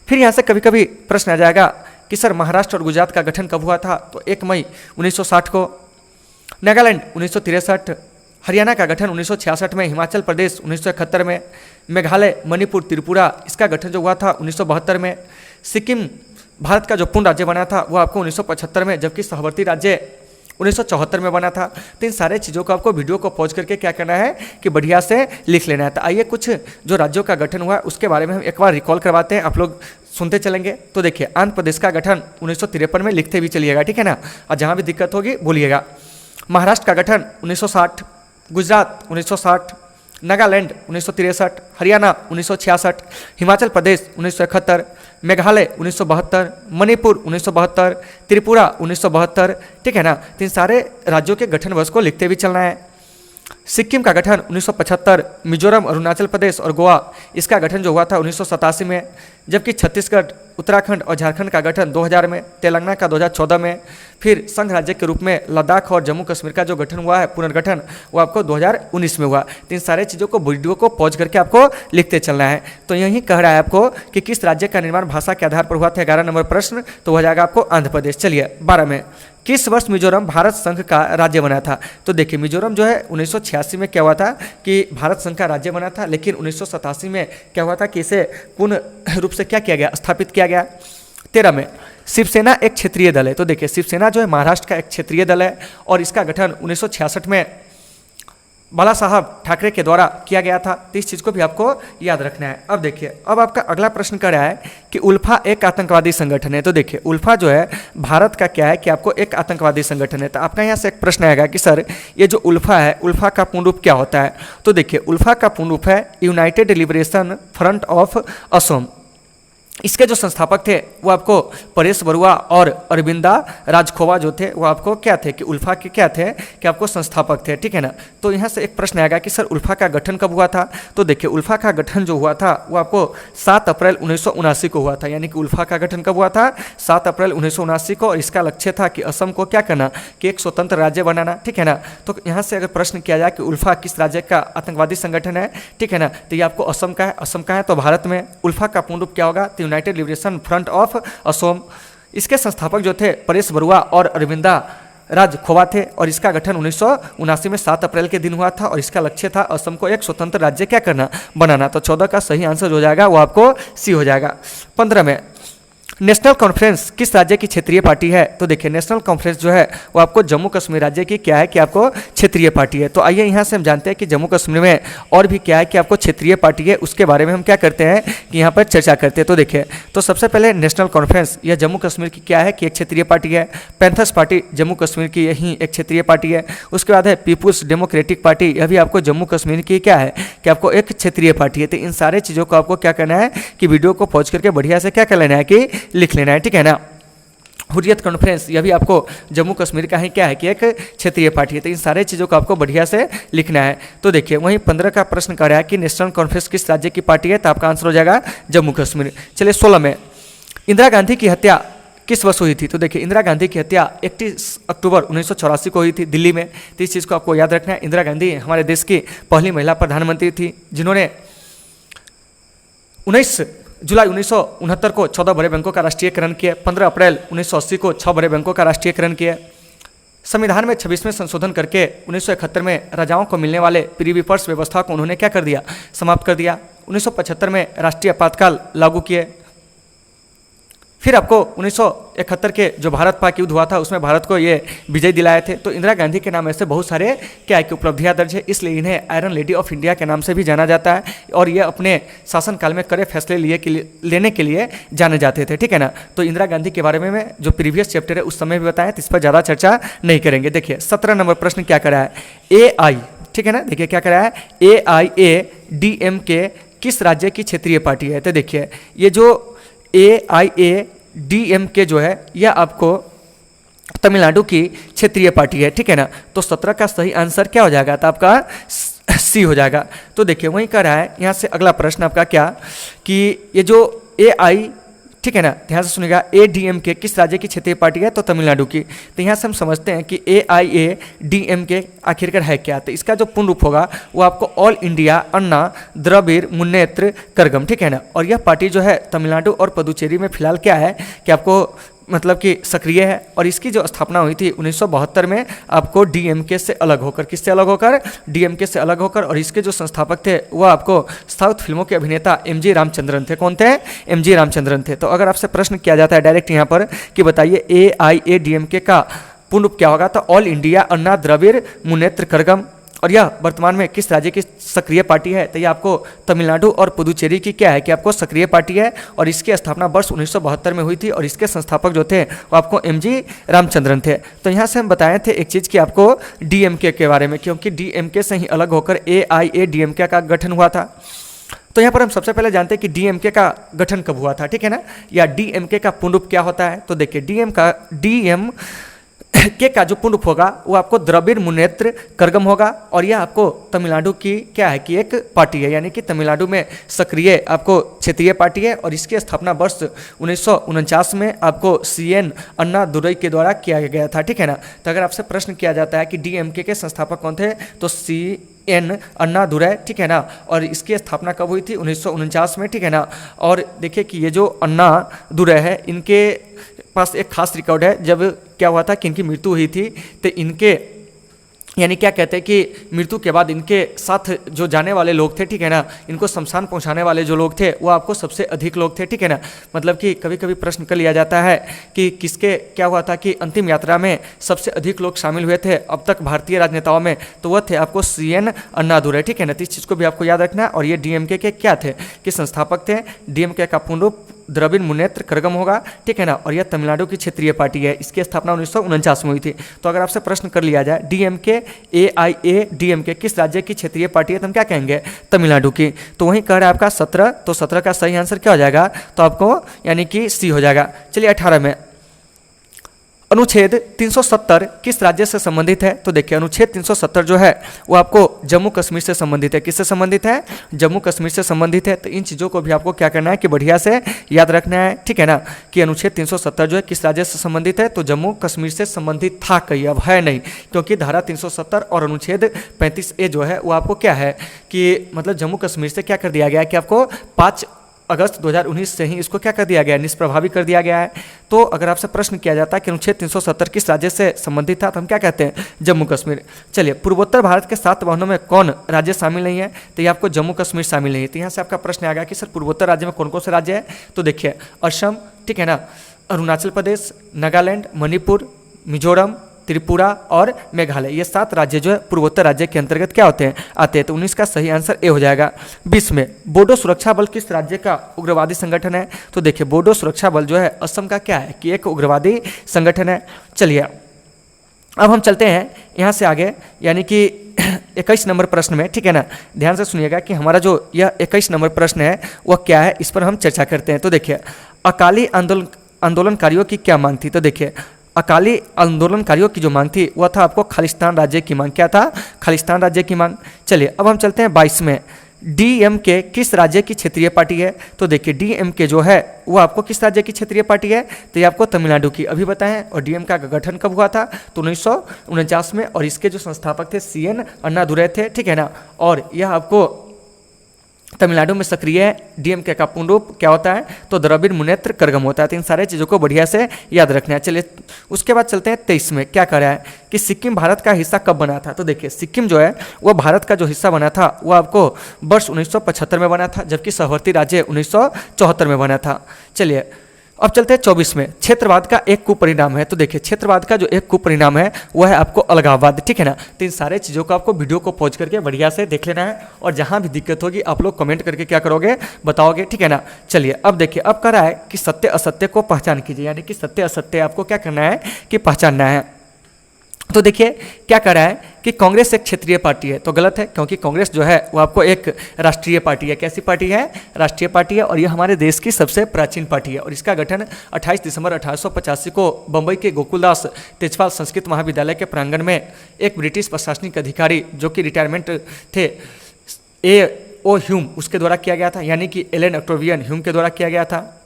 फिर यहाँ से कभी कभी प्रश्न आ जाएगा कि सर महाराष्ट्र और गुजरात का गठन कब हुआ था? तो 1 मई 1960 को। नागालैंड 1963, हरियाणा का गठन 1966 में, हिमाचल प्रदेश 1971 में, मेघालय, मणिपुर, त्रिपुरा इसका गठन जो हुआ था 1972 में। सिक्किम भारत का जो पूर्ण राज्य बना था वो आपको 1975 में, जबकि सहवर्ती राज्य 1974 में बना था। तो इन सारे चीज़ों को आपको वीडियो को पॉज करके क्या करना है कि बढ़िया से लिख लेना है। तो आइए कुछ जो राज्यों का गठन हुआ है उसके बारे में हम एक बार रिकॉल करवाते हैं, आप लोग सुनते चलेंगे। तो देखिए आंध्र प्रदेश का गठन 1953 में लिखते भी चलिएगा, ठीक है ना, और जहाँ भी दिक्कत होगी बोलिएगा। महाराष्ट्र का गठन 1960, गुजरात 1960, नागालैंड 1963, हरियाणा 1966, हिमाचल प्रदेश 1971, मेघालय 1972, मणिपुर 1972, त्रिपुरा 1972, ठीक है ना। तो इन सारे राज्यों के गठन वर्ष को लिखते भी चलना है। सिक्किम का गठन 1975, मिजोरम, अरुणाचल प्रदेश और गोवा इसका गठन जो हुआ था 1987 में, जबकि छत्तीसगढ़, उत्तराखंड और झारखंड का गठन 2000 में, तेलंगाना का 2014 में, फिर संघ राज्य के रूप में लद्दाख और जम्मू कश्मीर का जो गठन हुआ है पुनर्गठन वो आपको 2019 में हुआ। तो इन सारे चीज़ों को वीडियो को पॉज करके आपको लिखते चलना है। तो यही कह रहा है आपको कि किस राज्य का निर्माण भाषा के आधार पर हुआ था, 11 नंबर प्रश्न, तो हो जाएगा आपको आंध्र प्रदेश। चलिए 12 में किस वर्ष मिजोरम भारत संघ का राज्य बना था? तो देखिए मिजोरम जो है 1986 में क्या हुआ था कि भारत संघ का राज्य बना था, लेकिन 1987 में क्या हुआ था कि इसे पूर्ण रूप से क्या किया गया, स्थापित किया गया। 13 में शिवसेना एक क्षेत्रीय दल है। तो देखिए शिवसेना जो है महाराष्ट्र का एक क्षेत्रीय दल है और इसका गठन 1966 में बाला साहब ठाकरे के द्वारा किया गया था। तो इस चीज़ को भी आपको याद रखना है। अब देखिए अब आपका अगला प्रश्न कर रहा है कि उल्फा एक आतंकवादी संगठन है। तो देखिए उल्फा जो है भारत का क्या है कि आपको एक आतंकवादी संगठन है। तो आपका यहाँ से एक प्रश्न आएगा कि सर ये जो उल्फा है, उल्फा का पूर्ण रूप क्या होता है? तो देखिए उल्फा का पूर्ण रूप है United liberation front of Assam. इसके जो संस्थापक थे वो आपको परेश बरुआ और अरविंदा राजखोवा जो थे वो आपको क्या थे कि उल्फा के क्या थे कि आपको संस्थापक थे, ठीक है ना। तो यहाँ से एक प्रश्न आएगा कि सर उल्फा का गठन कब हुआ था? तो देखिए उल्फा का गठन जो हुआ था वो आपको 7 अप्रैल 1979 को हुआ था। यानी कि उल्फा का गठन कब हुआ था? 7 अप्रैल 1979 को। और इसका लक्ष्य था कि असम को क्या करना कि एक स्वतंत्र राज्य बनाना, ठीक है ना। तो यहाँ से अगर प्रश्न किया जाए कि उल्फा किस राज्य का आतंकवादी संगठन है, ठीक है ना, तो ये आपको असम का है। असम का है तो भारत में। उल्फा का पूर्ण रूप क्या होगा? United liberation front of Assam. इसके संस्थापक जो थे परेश बरुआ और अरविंदा राजखोवा थे और इसका गठन 1979 में 7 अप्रैल के दिन हुआ था और इसका लक्ष्य था असम को एक स्वतंत्र राज्य क्या करना, बनाना। तो 14 का सही आंसर हो जाएगा वो आपको सी हो जाएगा। 15 में नेशनल कॉन्फ्रेंस किस राज्य की क्षेत्रीय पार्टी है? तो देखिए नेशनल कॉन्फ्रेंस जो है वो आपको जम्मू कश्मीर राज्य की क्या है कि आपको क्षेत्रीय पार्टी है। तो आइए यहाँ से हम जानते हैं कि जम्मू कश्मीर में और भी क्या है कि आपको क्षेत्रीय पार्टी है, उसके बारे में हम क्या करते हैं कि यहाँ पर चर्चा करते हैं। तो देखिए तो सबसे पहले नेशनल कॉन्फ्रेंस यह जम्मू कश्मीर की क्या है कि एक क्षेत्रीय पार्टी है। पैंथर्स पार्टी जम्मू कश्मीर की यही एक क्षेत्रीय पार्टी है। उसके बाद है पीपुल्स डेमोक्रेटिक पार्टी, यह भी आपको जम्मू कश्मीर की क्या है कि आपको एक क्षेत्रीय पार्टी है। तो इन सारे चीज़ों को आपको क्या करना है कि वीडियो को पॉज करके बढ़िया से क्या कर लेना है कि लिख लेना है, ठीक है ना। हुर्रियत कॉन्फ्रेंस, यह भी आपको जम्मू कश्मीर का ही क्या है कि एक क्षेत्रीय पार्टी है। तो इन सारे चीज़ों को आपको बढ़िया से लिखना है। तो देखिए वहीं 15 का प्रश्न कर रहा है कि नेशनल कॉन्फ्रेंस किस राज्य की पार्टी है, तो आपका आंसर हो जाएगा जम्मू कश्मीर। चलिए 16 में, इंदिरा गांधी की हत्या किस वर्ष हुई थी, तो देखिए इंदिरा गांधी की हत्या 31 अक्टूबर 1984 को हुई थी दिल्ली में। तो इस चीज़ को आपको याद रखना है। इंदिरा गांधी हमारे देश की पहली महिला प्रधानमंत्री थी जिन्होंने 19 जुलाई 1969 को 14 बड़े बैंकों का राष्ट्रीयकरण किया। 15 अप्रैल 1980 को 6 बड़े बैंकों का राष्ट्रीयकरण किया। संविधान में 26वें संशोधन करके 1971 में राजाओं को मिलने वाले प्रीविपर्स व्यवस्था को उन्होंने क्या कर दिया, समाप्त कर दिया। 1975 में राष्ट्रीय आपातकाल लागू किए। फिर आपको 1971 के जो भारत पाक युद्ध हुआ था उसमें भारत को ये विजय दिलाए थे। तो इंदिरा गांधी के नाम ऐसे बहुत सारे क्या है कि उपलब्धियां दर्ज है, इसलिए इन्हें आयरन लेडी ऑफ इंडिया के नाम से भी जाना जाता है। और ये अपने शासनकाल में कड़े फैसले लेने के लिए जाने जाते थे, ठीक है ना। तो इंदिरा गांधी के बारे में जो प्रीवियस चैप्टर है उस समय भी बताया, तो इस पर ज़्यादा चर्चा नहीं करेंगे। देखिए 17 नंबर प्रश्न क्या करा है, AI, ठीक है ना। देखिए क्या करा है, AIADMK किस राज्य की क्षेत्रीय पार्टी है। तो देखिए ये जो AIADMK जो है यह आपको तमिलनाडु की क्षेत्रीय पार्टी है, ठीक है ना। तो 17 का सही आंसर क्या हो जाएगा, तो आपका C हो जाएगा। तो देखिए वहीं कह रहा है यहाँ से अगला प्रश्न आपका क्या कि ये जो AI, ठीक है ना, ध्यान से सुनिएगा, ADMK किस राज्य की क्षेत्रीय पार्टी है, तो तमिलनाडु की। तो यहाँ से हम समझते हैं कि AIADMK आखिरकार है क्या। तो इसका जो पूर्ण रूप होगा वो आपको ऑल इंडिया अन्ना द्रविड़ मुन्नेत्र कड़गम, ठीक है ना। और यह पार्टी जो है तमिलनाडु और पुदुचेरी में फिलहाल क्या है कि आपको मतलब कि सक्रिय है। और इसकी जो स्थापना हुई थी 1972 में आपको DMK से अलग होकर, किससे अलग होकर, DMK से अलग होकर। और इसके जो संस्थापक थे वो आपको साउथ फिल्मों के अभिनेता MG रामचंद्रन थे। कौन थे, MG रामचंद्रन थे। तो अगर आपसे प्रश्न किया जाता है डायरेक्ट यहाँ पर कि बताइए AIADMK का पूर्ण रूप क्या होगा, तो ऑल इंडिया अन्ना द्रविड़ मुन्नेत्र कड़गम। और यह वर्तमान में किस राज्य की सक्रिय पार्टी है, तो ये आपको तमिलनाडु और पुदुचेरी की क्या है कि आपको सक्रिय पार्टी है। और इसकी स्थापना वर्ष 1972 में हुई थी और इसके संस्थापक जो थे वो आपको MG रामचंद्रन थे। तो यहाँ से हम बताए थे एक चीज़ कि आपको DMK के बारे में, क्योंकि DMK से ही अलग होकर AIADMK का गठन हुआ था। तो यहाँ पर हम सबसे पहले जानते हैं कि DMK का गठन कब हुआ था, ठीक है ना, या DMK का पूर्ण रूप क्या होता है। तो देखिए DMK का जो पूर्ण रूप होगा वो आपको द्रविड़ मुन्नेत्र कड़गम होगा। और यह आपको तमिलनाडु की क्या है कि एक पार्टी है, यानी कि तमिलनाडु में सक्रिय आपको क्षेत्रीय पार्टी है। और इसकी स्थापना वर्ष 1949 में आपको CN अन्ना दुरई के द्वारा किया गया था, ठीक है ना। तो अगर आपसे प्रश्न किया जाता है कि DMK के संस्थापक कौन थे, तो CN अन्ना दुरई, ठीक है ना। और इसकी स्थापना कब हुई थी, 1949 में, ठीक है ना। और देखिए कि ये जो अन्ना दुरई है इनके पास एक खास रिकॉर्ड है। जब क्या हुआ था कि इनकी मृत्यु हुई थी तो इनके यानी क्या कहते हैं कि मृत्यु के बाद इनके साथ जो जाने वाले लोग थे, ठीक है ना, इनको शमशान पहुंचाने वाले जो लोग थे वो आपको सबसे अधिक लोग थे, ठीक है ना। मतलब कि कभी कभी प्रश्न कर लिया जाता है कि किसके क्या हुआ था कि अंतिम यात्रा में सबसे अधिक लोग शामिल हुए थे अब तक भारतीय राजनेताओं में, तो वह थे आपको CN अन्ना दुरई, ठीक है ना। तो इस चीज़ को भी आपको याद रखना है। और ये DMK के क्या थे कि संस्थापक थे। DMK का पूर्ण रूप द्रविड़ मुन्नेत्र कड़गम होगा, ठीक है ना। और यह तमिलनाडु की क्षेत्रीय पार्टी है। इसकी स्थापना 1949 में हुई थी। तो अगर आपसे प्रश्न कर लिया जाए DMK AIADMK किस राज्य की क्षेत्रीय पार्टी है, तो हम क्या कहेंगे, तमिलनाडु की। तो वहीं कह रहा है आपका 17, तो 17 का सही आंसर क्या हो जाएगा, तो आपको यानी कि C हो जाएगा। चलिए 18 में, अनुच्छेद 370 किस राज्य से संबंधित है। तो देखिए अनुच्छेद 370 जो है वो आपको जम्मू कश्मीर से संबंधित है। किससे संबंधित है, जम्मू कश्मीर से संबंधित है। तो इन चीज़ों को भी आपको क्या करना है कि बढ़िया से याद रखना है, ठीक है ना, कि अनुच्छेद 370 जो है किस राज्य से संबंधित है, तो जम्मू कश्मीर से संबंधित था, कही अब है नहीं, क्योंकि धारा 370 और अनुच्छेद 35A जो है वो आपको क्या है कि मतलब जम्मू कश्मीर से क्या कर दिया गया है कि आपको 5 अगस्त 2019 से ही इसको क्या कर दिया गया है, निष्प्रभावी कर दिया गया है। तो अगर आपसे प्रश्न किया जाता है कि अनुच्छेद 370 किस राज्य से संबंधित था, तो हम क्या कहते हैं, जम्मू कश्मीर। चलिए पूर्वोत्तर भारत के 7 वाहनों में कौन राज्य शामिल नहीं है, तो ये आपको जम्मू कश्मीर शामिल नहीं है। तो यहाँ से आपका प्रश्न आ गया कि सर पूर्वोत्तर राज्य में कौन कौन से राज्य है। तो देखिए असम, ठीक है ना, अरुणाचल प्रदेश, नागालैंड, मणिपुर, मिजोरम, त्रिपुरा और मेघालय, ये 7 राज्य जो है पूर्वोत्तर राज्य के अंतर्गत क्या होते हैं, आते हैं। तो 19 का सही आंसर ए हो जाएगा। 20 में बोडो सुरक्षा बल किस राज्य का उग्रवादी संगठन है। तो देखिए बोडो सुरक्षा बल जो है असम का क्या है कि एक उग्रवादी संगठन है। चलिए अब हम चलते हैं यहाँ से आगे, यानी कि 21 नंबर प्रश्न में, ठीक है ना, ध्यान से सुनिएगा कि हमारा जो यह 21 नंबर प्रश्न है वह क्या है, इस पर हम चर्चा करते हैं। तो देखिए आंदोलनकारियों की क्या मांग थी? तो देखिए अकाली आंदोलनकारियों की जो मांग थी वह था आपको खालिस्तान राज्य की मांग। क्या था? खालिस्तान राज्य की मांग। चलिए अब हम चलते हैं 22 में। डीएमके किस राज्य की क्षेत्रीय पार्टी है? तो देखिए डीएमके जो है वो आपको किस राज्य की क्षेत्रीय पार्टी है? तो ये आपको तमिलनाडु की अभी बताएं। और डीएमके का गठन कब हुआ था? तो 1949 में। और इसके जो संस्थापक थे सीएन अन्नादुरै थे, ठीक है ना। और यह आपको तमिलनाडु में सक्रिय है। डीएमके का पूर्ण रूप क्या होता है? तो द्रविड़ मुनेत्र कड़गम होता है। तो इन सारे चीज़ों को बढ़िया से याद रखना है। चलिए उसके बाद चलते हैं 23 में। क्या कह रहा है कि सिक्किम भारत का हिस्सा कब बना था? तो देखिए सिक्किम जो है वह भारत का जो हिस्सा बना था वो आपको वर्ष 1975 में बना था, जबकि सहवर्ती राज्य 1974 में बना था। चलिए अब चलते हैं 24 में। क्षेत्रवाद का एक कुपरिणाम है। तो देखिए क्षेत्रवाद का जो एक कुपरिणाम है वह है आपको अलगाववाद, ठीक है ना। तो इन सारे चीज़ों को आपको वीडियो को पॉज करके बढ़िया से देख लेना है, और जहां भी दिक्कत होगी आप लोग कमेंट करके क्या करोगे? बताओगे, ठीक है ना। चलिए अब देखिए अब कह रहा है कि सत्य असत्य को पहचान कीजिए, यानी कि सत्य असत्य आपको क्या करना है कि पहचानना है। तो देखिए क्या कह रहा है कि कांग्रेस एक क्षेत्रीय पार्टी है। तो गलत है, क्योंकि कांग्रेस जो है वो आपको एक राष्ट्रीय पार्टी है। कैसी पार्टी है? राष्ट्रीय पार्टी है। और यह हमारे देश की सबसे प्राचीन पार्टी है। और इसका गठन 28 दिसंबर 1885 को बम्बई के गोकुलदास तेजपाल संस्कृत महाविद्यालय के प्रांगण में एक ब्रिटिश प्रशासनिक अधिकारी जो कि रिटायरमेंट थे A.O. ह्यूम उसके द्वारा किया गया था, यानी कि एलन ऑक्टेवियन ह्यूम के द्वारा किया गया था।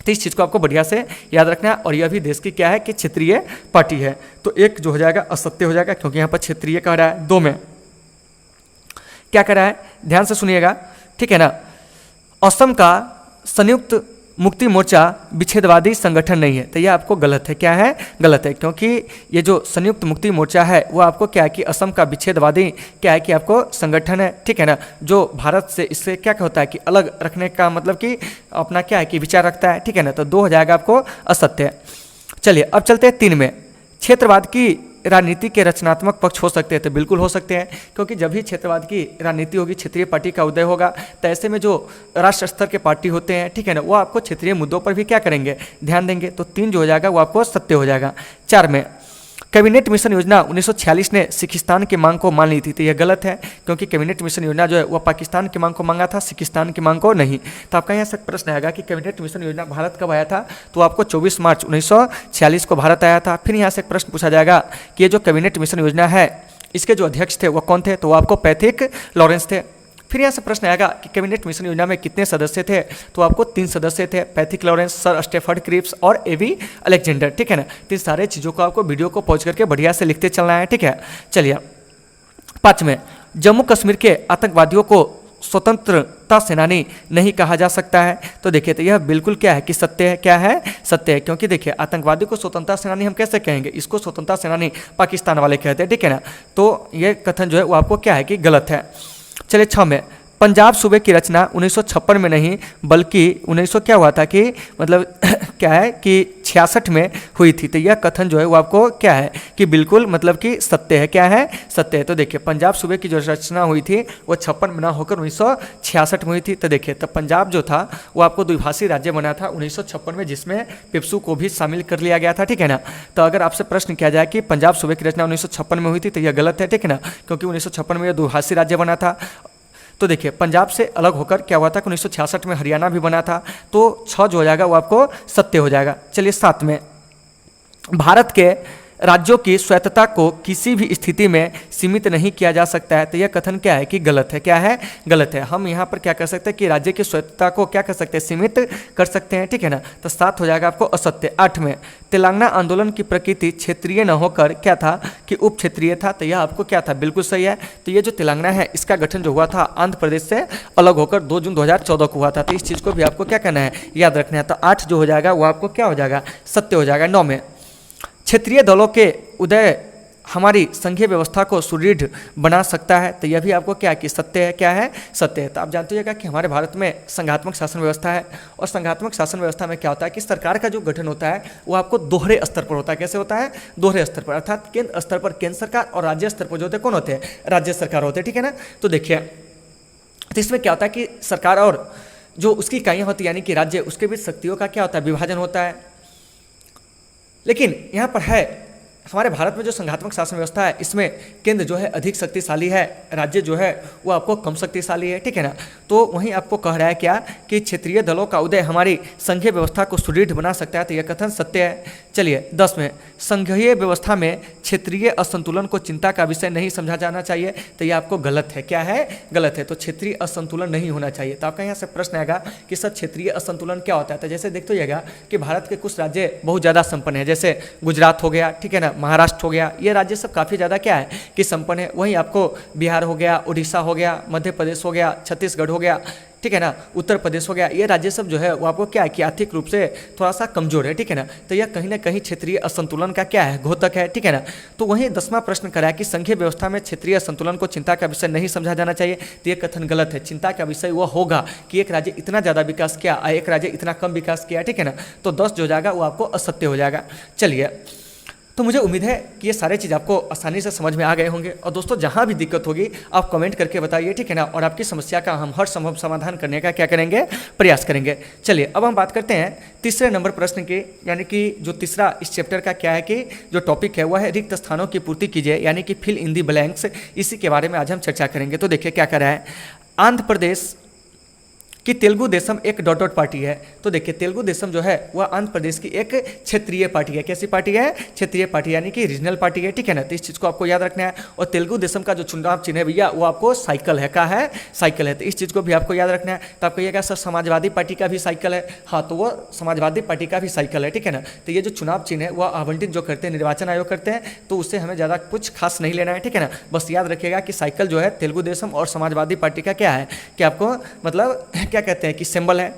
तो इस चीज़ को आपको बढ़िया से याद रखना है। और यह भी देश की क्या है कि क्षेत्रीय पार्टी है। तो एक जो हो जाएगा असत्य हो जाएगा, क्योंकि यहाँ पर क्षेत्रीय कह रहा है। 2 में क्या कह रहा है? ध्यान से सुनिएगा, ठीक है ना। असम का संयुक्त मुक्ति मोर्चा विच्छेदवादी संगठन नहीं है। तो यह आपको गलत है। क्या है? गलत है, क्योंकि ये जो संयुक्त मुक्ति मोर्चा है वो आपको क्या है कि असम का विच्छेदवादी क्या है कि आपको संगठन है, ठीक है ना, जो भारत से इससे क्या होता है कि अलग रखने का मतलब कि अपना क्या है कि विचार रखता है, ठीक है ना। तो 2 हो जाएगा आपको असत्य। चलिए अब चलते हैं 3 में। क्षेत्रवाद की राजनीति के रचनात्मक पक्ष हो सकते हैं? तो बिल्कुल हो सकते हैं, क्योंकि जब भी क्षेत्रवाद की राजनीति होगी, क्षेत्रीय पार्टी का उदय होगा, तो ऐसे में जो राष्ट्र स्तर के पार्टी होते हैं, ठीक है ना, वो आपको क्षेत्रीय मुद्दों पर भी क्या करेंगे? ध्यान देंगे। तो 3 जो हो जाएगा वो आपको सत्य हो जाएगा। 4 में कैबिनेट मिशन योजना 1946 ने सिखिस्तान की मांग को मान ली थी। तो यह गलत है, क्योंकि कैबिनेट मिशन योजना जो है वह पाकिस्तान की मांग को मांगा था, सिखिस्तान की मांग को नहीं। तो आपका यहाँ से प्रश्न आएगा कि कैबिनेट मिशन योजना भारत कब आया था? तो आपको 24 मार्च 1946 को भारत आया था। फिर यहाँ से एक प्रश्न पूछा जाएगा कि ये जो कैबिनेट मिशन योजना है इसके जो अध्यक्ष थे वह कौन थे? तो वो आपको पैथिक लॉरेंस थे। फिर यहाँ से प्रश्न आएगा कि कैबिनेट मिशन योजना में कितने सदस्य थे? तो आपको 3 सदस्य थे, Pethick Lawrence, Sir Stafford Cripps और एवी अलेक्जेंडर, ठीक है ना। तो इन सारे चीज़ों को आपको वीडियो को पॉज करके बढ़िया से लिखते चलना है, ठीक है। चलिए 5 में जम्मू कश्मीर के आतंकवादियों को स्वतंत्रता सेनानी नहीं कहा जा सकता है। तो देखिए तो यह बिल्कुल क्या है कि सत्य है। क्या है? सत्य है, क्योंकि देखिए आतंकवादी को स्वतंत्रता सेनानी हम कैसे कहेंगे? इसको स्वतंत्रता सेनानी पाकिस्तान वाले कहते हैं, ठीक है ना। तो यह कथन जो है वो आपको क्या है कि गलत है। चलिए 6 में पंजाब सूबे की रचना 1956 में नहीं बल्कि 1900 क्या हुआ था कि मतलब क्या है कि 66 में हुई थी। तो यह कथन जो है वो आपको क्या है कि बिल्कुल मतलब कि सत्य है। क्या है? सत्य है। तो देखिए पंजाब सूबे की जो रचना हुई थी वो 56 में ना होकर 1966 में हुई थी। तो देखिए तब पंजाब जो था वो आपको द्विभाषी राज्य बना था 1956 में, जिसमें पिप्सू को भी शामिल कर लिया गया था, ठीक है ना। तो अगर आपसे प्रश्न किया जाए कि पंजाब सूबे की रचना 1956 में हुई थी तो यह गलत है, ठीक है ना, क्योंकि 1956 में यह द्विभाषी राज्य बना था। तो देखिए पंजाब से अलग होकर क्या हुआ था कि 1966 में हरियाणा भी बना था। तो 6 जो हो जाएगा वो आपको सत्य हो जाएगा। चलिए 7 में भारत के राज्यों की स्वायत्तता को किसी भी स्थिति में सीमित नहीं किया जा सकता है। तो यह कथन क्या है कि गलत है। क्या है? गलत है। हम यहाँ पर क्या कर सकते हैं कि राज्य की स्वायत्तता को क्या कर सकते हैं? सीमित कर सकते हैं, ठीक है ना। तो 7 हो जाएगा आपको असत्य। 8 में तेलंगाना आंदोलन की प्रकृति क्षेत्रीय न होकर क्या था कि उप क्षेत्रीय था। तो यह आपको क्या था? बिल्कुल सही है। तो ये जो तेलंगाना है इसका गठन जो हुआ था आंध्र प्रदेश से अलग होकर 2 जून 2014 को हुआ था। तो इस चीज़ को भी आपको क्या करना है? याद रखना है। तो 8 जो हो जाएगा वो आपको क्या हो जाएगा? सत्य हो जाएगा। 9 में क्षेत्रीय दलों के उदय हमारी संघीय व्यवस्था को सुदृढ़ बना सकता है। तो यह भी आपको क्या कि सत्य है। क्या है? सत्य है। तो आप जानते होगा कि हमारे भारत में संघात्मक शासन व्यवस्था है, और संघात्मक शासन व्यवस्था में क्या होता है कि सरकार का जो गठन होता है वो आपको दोहरे स्तर पर होता है। कैसे होता है? दोहरे स्तर पर, अर्थात केंद्र स्तर पर केंद्र सरकार और राज्य स्तर पर जो होते हैं कौन होते हैं? राज्य सरकार होते हैं, ठीक है ना। तो देखिए तो इसमें क्या होता है कि सरकार और जो उसकी इकाइयाँ होती है यानी कि राज्य, उसके बीच शक्तियों का क्या होता है? विभाजन होता है। लेकिन यहाँ पर है हमारे भारत में जो संघात्मक शासन व्यवस्था है इसमें केंद्र जो है अधिक शक्तिशाली है, राज्य जो है वो आपको कम शक्तिशाली है, ठीक है ना। तो वहीं आपको कह रहा है क्या कि क्षेत्रीय दलों का उदय हमारी संघीय व्यवस्था को सुदृढ़ बना सकता है, तो यह कथन सत्य है। चलिए 10 में, संघीय व्यवस्था में क्षेत्रीय असंतुलन को चिंता का विषय नहीं समझा जाना चाहिए, तो यह आपको गलत है। क्या है? गलत है। तो क्षेत्रीय असंतुलन नहीं होना चाहिए। तो आपका यहाँ से प्रश्न आएगा कि सर क्षेत्रीय असंतुलन क्या होता है। तो जैसे देखते होइएगा कि भारत के कुछ राज्य बहुत ज़्यादा संपन्न है, जैसे गुजरात हो गया, ठीक है ना, महाराष्ट्र हो गया, ये राज्य सब काफ़ी ज़्यादा क्या है कि संपन्न है। वहीं आपको बिहार हो गया, उड़ीसा हो गया, मध्य प्रदेश हो गया, छत्तीसगढ़ हो गया, ठीक है ना, उत्तर प्रदेश हो गया, ये राज्य सब जो है वो आपको क्या है कि आर्थिक रूप से थोड़ा सा कमजोर है, ठीक है ना। तो यह कहीं ना कहीं क्षेत्रीय असंतुलन का क्या है, घोतक है, ठीक है ना। तो वहीं 10वां प्रश्न करा कि संघीय व्यवस्था में क्षेत्रीय असंतुलन को चिंता का विषय नहीं समझा जाना चाहिए, तो ये कथन गलत है। चिंता का विषय वह होगा कि एक राज्य इतना ज़्यादा विकास किया, एक राज्य इतना कम विकास किया, ठीक है ना। तो 10 जो जाएगा वो आपको असत्य हो जाएगा। चलिए, तो मुझे उम्मीद है कि ये सारे चीज़ आपको आसानी से समझ में आ गए होंगे। और दोस्तों जहाँ भी दिक्कत होगी आप कमेंट करके बताइए, ठीक है ना, और आपकी समस्या का हम हर संभव समाधान करने का क्या करेंगे, प्रयास करेंगे। चलिए अब हम बात करते हैं तीसरे नंबर प्रश्न की, यानी कि जो तीसरा इस चैप्टर का क्या है कि जो टॉपिक है वह है रिक्त स्थानों की पूर्ति कीजिए, यानी कि फिल इन दी ब्लैंक्स। इसी के बारे में आज हम चर्चा करेंगे। तो देखिए क्या कर रहा है, आंध्र प्रदेश कि तेलुगु देशम एक डॉट डॉट पार्टी है। तो देखिए तेलुगु देशम जो है वह आंध्र प्रदेश की एक क्षेत्रीय पार्टी है। कैसी पार्टी है? क्षेत्रीय पार्टी, यानी कि रीजनल पार्टी है, ठीक है ना। तो इस चीज़ को आपको याद रखना है। और तेलुगु देशम का जो चुनाव चिन्ह है भैया वो आपको साइकिल है, का है साइकिल है। तो इस चीज़ को भी आपको याद रखना है। तो आप कहिएगा सर समाजवादी पार्टी का भी साइकिल है, हाँ तो वो समाजवादी पार्टी का भी साइकिल है, ठीक है ना। तो ये जो चुनाव चिन्ह है वह आवंटित जो करते हैं निर्वाचन आयोग करते हैं, तो उससे हमें ज़्यादा कुछ खास नहीं लेना है, ठीक है ना। बस याद रखिएगा कि साइकिल जो है तेलुगु देशम और समाजवादी पार्टी का क्या है कि आपको मतलब क्या कहते हैं कि सिंबल है।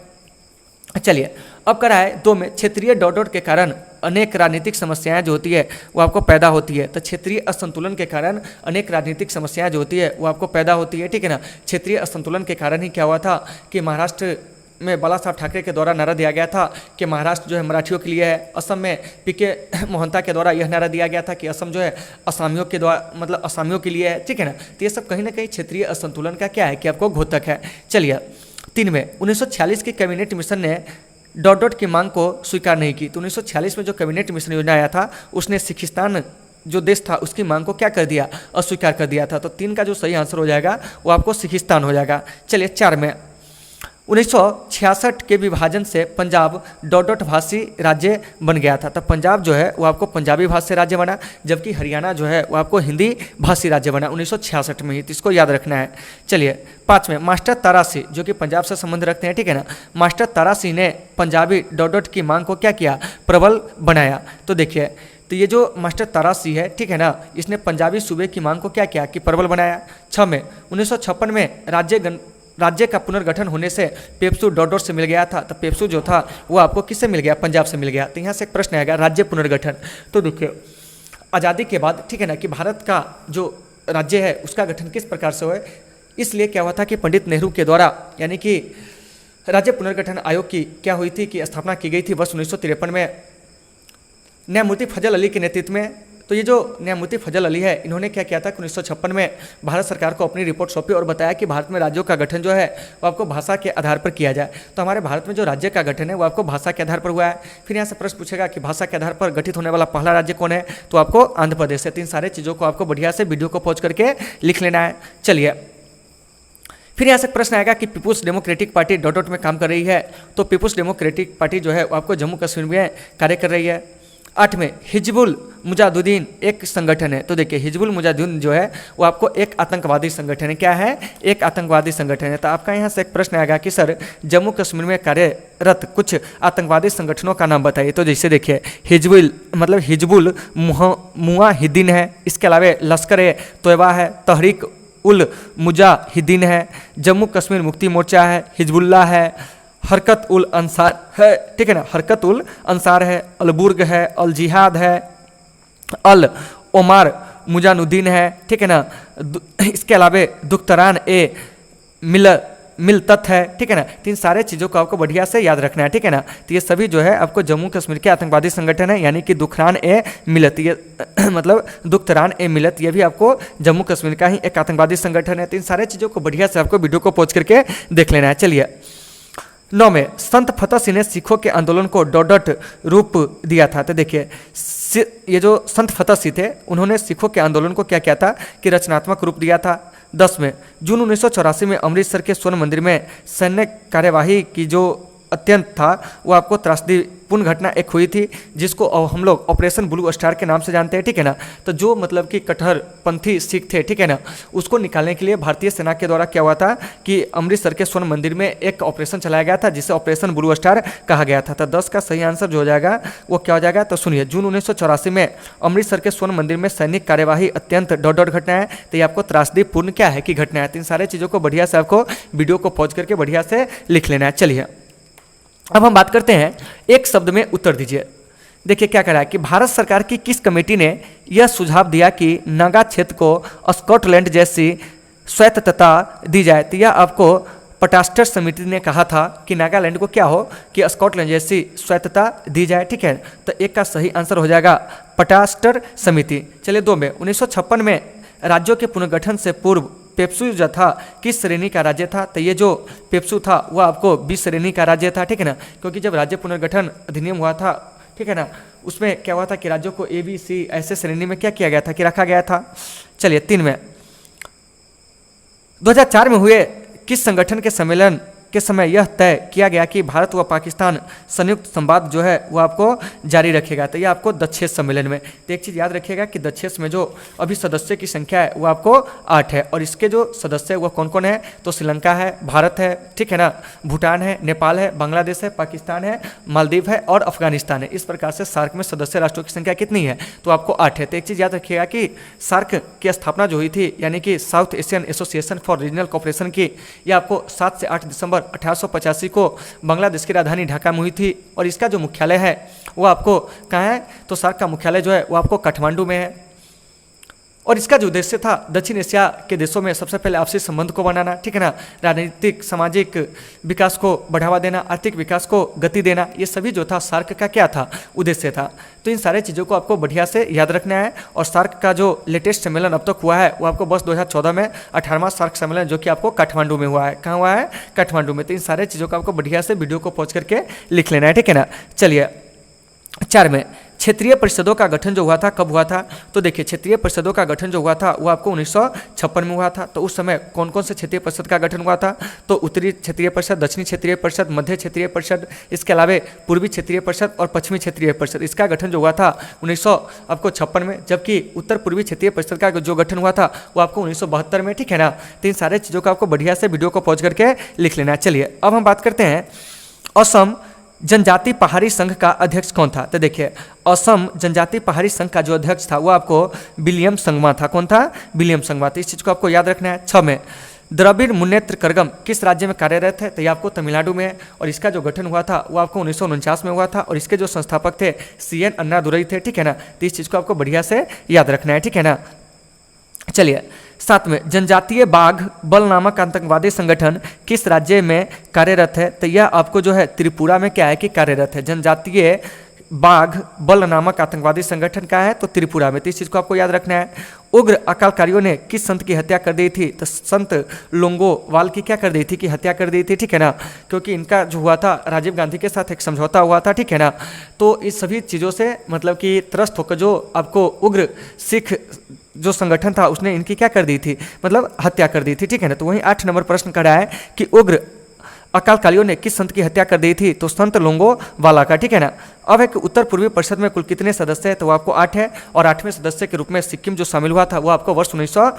चलिए अब करा है 2 में, क्षेत्रीय डॉट डॉट के कारण अनेक राजनीतिक समस्याएं जो होती है वो आपको पैदा होती है। तो क्षेत्रीय असंतुलन के कारण अनेक राजनीतिक समस्याएं जो होती है वो आपको पैदा होती है, ठीक है ना। क्षेत्रीय असंतुलन के कारण ही क्या हुआ था कि महाराष्ट्र में बाला साहब ठाकरे के द्वारा नारा दिया गया था कि महाराष्ट्र जो है मराठियों के लिए है। असम में पीके मोहंता के द्वारा यह नारा दिया गया था कि असम जो है असामियों के द्वारा मतलब असामियों के लिए है, ठीक है ना। तो ये सब कहीं ना कहीं क्षेत्रीय असंतुलन का क्या है कि आपको घोतक है। चलिए 3 में, 1946 की कैबिनेट मिशन ने डॉट डॉट की मांग को स्वीकार नहीं की। तो 1946 में जो कैबिनेट मिशन योजना आया था उसने सिखिस्तान जो देश था उसकी मांग को क्या कर दिया, अस्वीकार कर दिया था। तो 3 का जो सही आंसर हो जाएगा वो आपको सिखिस्तान हो जाएगा। चलिए 4 में, 1966 के विभाजन से पंजाब डॉट डॉट भाषी राज्य बन गया था। तो पंजाब जो है वो आपको पंजाबी भाषी राज्य बना, जबकि हरियाणा जो है वो आपको हिंदी भाषी राज्य बना 1966 में ही। तो इसको याद रखना है। चलिए 5 में, मास्टर तारासिंह जो कि पंजाब से संबंध रखते हैं, ठीक है ना, मास्टर तारासिंह ने पंजाबी डॉट डॉट की मांग को क्या किया, प्रबल बनाया। तो देखिए तो ये जो मास्टर तारासिंह है, ठीक है ना, इसने पंजाबी सूबे की मांग को क्या किया कि प्रबल बनाया। 6 में, 1956 में राज्य का पुनर्गठन होने से पेप्सू डॉट डॉट से मिल गया था। तो पेप्सू जो था वो आपको किससे मिल गया, पंजाब से मिल गया। तो यहाँ से एक प्रश्न आएगा राज्य पुनर्गठन। तो देखिए आज़ादी के बाद, ठीक है ना, कि भारत का जो राज्य है उसका गठन किस प्रकार से हुआ, इसलिए क्या हुआ था कि पंडित नेहरू के द्वारा यानी कि राज्य पुनर्गठन आयोग की क्या हुई थी कि स्थापना की गई थी वर्ष 1953 में न्यायमूर्ति फजल अली के नेतृत्व में। तो ये जो न्यायमूर्ति फजल अली है इन्होंने क्या किया था कि 1956 में भारत सरकार को अपनी रिपोर्ट सौंपी और बताया कि भारत में राज्यों का गठन जो है वो आपको भाषा के आधार पर किया जाए। तो हमारे भारत में जो राज्य का गठन है वो आपको भाषा के आधार पर हुआ है। फिर यहाँ से प्रश्न पूछेगा कि भाषा के आधार पर गठित होने वाला पहला राज्य कौन है, तो आपको आंध्र प्रदेश है। तो इन सारे चीज़ों को आपको बढ़िया से वीडियो को पॉज करके लिख लेना है। चलिए फिर यहाँ से प्रश्न आएगा कि People's Democratic Party dot dot में काम कर रही है। तो पीपुल्स डेमोक्रेटिक पार्टी जो है वो आपको जम्मू कश्मीर में कार्य कर रही है। 8 में, हिजबुल मुजाहिदीन एक संगठन है। तो देखिए हिजबुल मुजाहिदीन जो है वो आपको एक आतंकवादी संगठन है। क्या है? एक आतंकवादी संगठन है। तो आपका यहाँ से एक प्रश्न आएगा कि सर जम्मू कश्मीर में कार्यरत कुछ आतंकवादी संगठनों का नाम बताइए। तो जैसे देखिए हिजबुल मतलब हिजबुल मुजाहिदीन है, इसके अलावा लश्कर ए तोयबा है, तहरीक उल मुजाहिदीन है, जम्मू कश्मीर मुक्ति मोर्चा है, हिजबुल्लाह है, हरकत उल अंसार है, ठीक है ना, हरकत उल अंसार है, अलबुर्ग है, अल जिहाद है, अल ओमार मुजानुद्दीन है, ठीक है ना। इसके अलावा दुख्तरान ए मिलतत है, ठीक है ना। तो इन सारे चीज़ों को आपको बढ़िया से याद रखना है, ठीक है ना। तो ये सभी जो है आपको जम्मू कश्मीर के आतंकवादी संगठन है, यानी कि दुखरान ए मिलत, ये मतलब दुख्तरान ए मिलत, ये भी आपको जम्मू कश्मीर का ही एक आतंकवादी संगठन है। तो इन सारे चीज़ों को बढ़िया से आपको वीडियो को पॉज करके देख लेना है। चलिए 9 में, संत फतेह सिंह ने सिखों के आंदोलन को डॉट डॉट रूप दिया था। तो देखिए ये जो संत फतेह सिंह थे उन्होंने सिखों के आंदोलन को क्या किया था कि रचनात्मक रूप दिया था। 10 में जून 1984 में अमृतसर के स्वर्ण मंदिर में सैन्य कार्यवाही की जो अत्यंत था वो आपको त्रासदीपूर्ण घटना एक हुई थी, जिसको हम लोग ऑपरेशन ब्लू स्टार के नाम से जानते हैं, ठीक है ना। तो जो मतलब कि कट्टरपंथी सिख थे, ठीक है ना, उसको निकालने के लिए भारतीय सेना के द्वारा क्या हुआ था कि अमृतसर के स्वर्ण मंदिर में एक ऑपरेशन चलाया गया था जिसे ऑपरेशन ब्लू स्टार कहा गया था। तो 10 का सही आंसर जो हो जाएगा वो क्या हो जाएगा, तो सुनिए, जून 1984 में अमृतसर के स्वर्ण मंदिर में सैनिक कार्यवाही अत्यंत डॉट घटना है, तो ये आपको त्रासदीपूर्ण क्या है कि घटना है। तो इन सारे चीज़ों को बढ़िया से आपको वीडियो को पॉज करके बढ़िया से लिख लेना है। चलिए अब हम बात करते हैं, एक शब्द में उत्तर दीजिए। देखिए क्या करा है कि भारत सरकार की किस कमेटी ने यह सुझाव दिया कि नागा क्षेत्र को स्कॉटलैंड जैसी स्वायत्तता दी जाए। तो यह आपको पटास्टर समिति ने कहा था कि नागालैंड को क्या हो कि स्कॉटलैंड जैसी स्वायत्तता दी जाए, ठीक है। तो एक का सही आंसर हो जाएगा पटास्टर समिति। चलिए 2 में 1956 में राज्यों के पुनर्गठन से पूर्व पेप्सू जो था किस श्रेणी का राज्य था। तो ये जो पेप्सू था वो आपको 20 श्रेणी का राज्य था, ठीक है ना, क्योंकि जब राज्य पुनर्गठन अधिनियम हुआ था, ठीक है ना, उसमें क्या हुआ था कि राज्यों को ABC ऐसे श्रेणी में क्या किया गया था कि रखा गया था। चलिए 3 में 2004 में हुए किस संगठन के सम्मेलन के समय यह तय किया गया कि भारत व पाकिस्तान संयुक्त संवाद जो है वो आपको जारी रखेगा। तो ये आपको दक्षेश सम्मेलन में। तो एक चीज़ याद रखिएगा कि दक्षेश में जो अभी सदस्य की संख्या है वो आपको 8 है, और इसके जो सदस्य वो कौन कौन है, तो श्रीलंका है, भारत है, ठीक है ना, भूटान है, नेपाल है, बांग्लादेश है, पाकिस्तान है, मालदीव है और अफगानिस्तान है। इस प्रकार से सार्क में सदस्य राष्ट्रों की संख्या कितनी है, तो आपको 8 है। तो एक चीज़ याद रखिएगा कि सार्क की स्थापना जो हुई थी, यानी कि south Asian association for regional cooperation की, ये आपको 7 से 8 दिसंबर 1885 को बांग्लादेश की राजधानी ढाका में हुई थी, और इसका जो मुख्यालय है वो आपको कहाँ है, तो सार्क का मुख्यालय जो है वो आपको काठमांडू में है। और इसका जो उद्देश्य था दक्षिण एशिया के देशों में सबसे पहले आपसी संबंध को बनाना, ठीक है ना, राजनीतिक सामाजिक विकास को बढ़ावा देना, आर्थिक विकास को गति देना, ये सभी जो था सार्क का क्या था, उद्देश्य था। तो इन सारे चीज़ों को आपको बढ़िया से याद रखना है। और सार्क का जो लेटेस्ट सम्मेलन अब तक हुआ है वो आपको बस 2014 में 18वां सार्क सम्मेलन जो कि आपको काठमांडू में हुआ है। कहाँ हुआ है, काठमांडू में। तो इन सारे चीज़ों को आपको बढ़िया से वीडियो को पहुँच करके लिख लेना है, ठीक है ना। चलिए 4 में क्षेत्रीय परिषदों का गठन जो हुआ था कब हुआ था, तो देखिए क्षेत्रीय परिषदों का गठन जो हुआ था वो आपको 1956 में हुआ था। तो उस समय कौन कौन से क्षेत्रीय परिषद का गठन हुआ था, तो उत्तरी क्षेत्रीय परिषद, दक्षिणी क्षेत्रीय परिषद, मध्य क्षेत्रीय परिषद, इसके अलावा पूर्वी क्षेत्रीय परिषद और पश्चिमी क्षेत्रीय परिषद। इसका गठन जो हुआ था 1956 में, जबकि उत्तर पूर्वी क्षेत्रीय परिषद का जो गठन हुआ था वो आपको 1972 में, ठीक है ना। तो इन सारे चीज़ों को आपको बढ़िया से वीडियो को पहुँच करके लिख लेना है। चलिए अब हम बात करते हैं असम जनजाति पहाड़ी संघ का अध्यक्ष कौन था। तो देखिए असम जनजाति पहाड़ी संघ का जो अध्यक्ष था वो आपको विलियम संगमा था। कौन था, विलियम संगमा। तो इस चीज़ को आपको याद रखना है। 6 में द्रविड़ मुन्नेत्र कड़गम किस राज्य में कार्यरत है, तो ये आपको तमिलनाडु में है, और इसका जो गठन हुआ था वो आपको 1949 में हुआ था, और इसके जो संस्थापक थे CN अन्नादुरई थे, ठीक है ना। तो इस चीज़ को आपको बढ़िया से याद रखना है, ठीक है ना। चलिए 7 में जनजातीय बाघ बल नामक आतंकवादी संगठन किस राज्य में कार्यरत है, तो यह आपको जो है त्रिपुरा में क्या है कि कार्यरत है। जनजातीय बाघ बल नामक आतंकवादी संगठन का है, तो त्रिपुरा में। तो इस चीज़ को आपको याद रखना है। उग्र अकालकारियों ने किस संत की हत्या कर दी थी, तो संत लोंगोवाल की क्या कर दी थी कि हत्या कर दी थी, ठीक है ना, क्योंकि इनका जो हुआ था राजीव गांधी के साथ एक समझौता हुआ था, ठीक है ना। तो इस सभी चीज़ों से मतलब कि त्रस्त होकर जो आपको उग्र सिख जो संगठन था उसने इनकी क्या कर दी थी, मतलब हत्या कर दी थी, ठीक है ना। तो वहीं 8 नंबर प्रश्न करा है कि उग्र अकालकारियों ने किस संत की हत्या कर दी थी, तो संत लोंगोवाला का, ठीक है ना। अब एक उत्तर पूर्वी परिषद में कुल कितने सदस्य हैं, तो वो आपको 8 है, और 8वें सदस्य के रूप में सिक्किम जो शामिल हुआ था वो आपको वर्ष 1900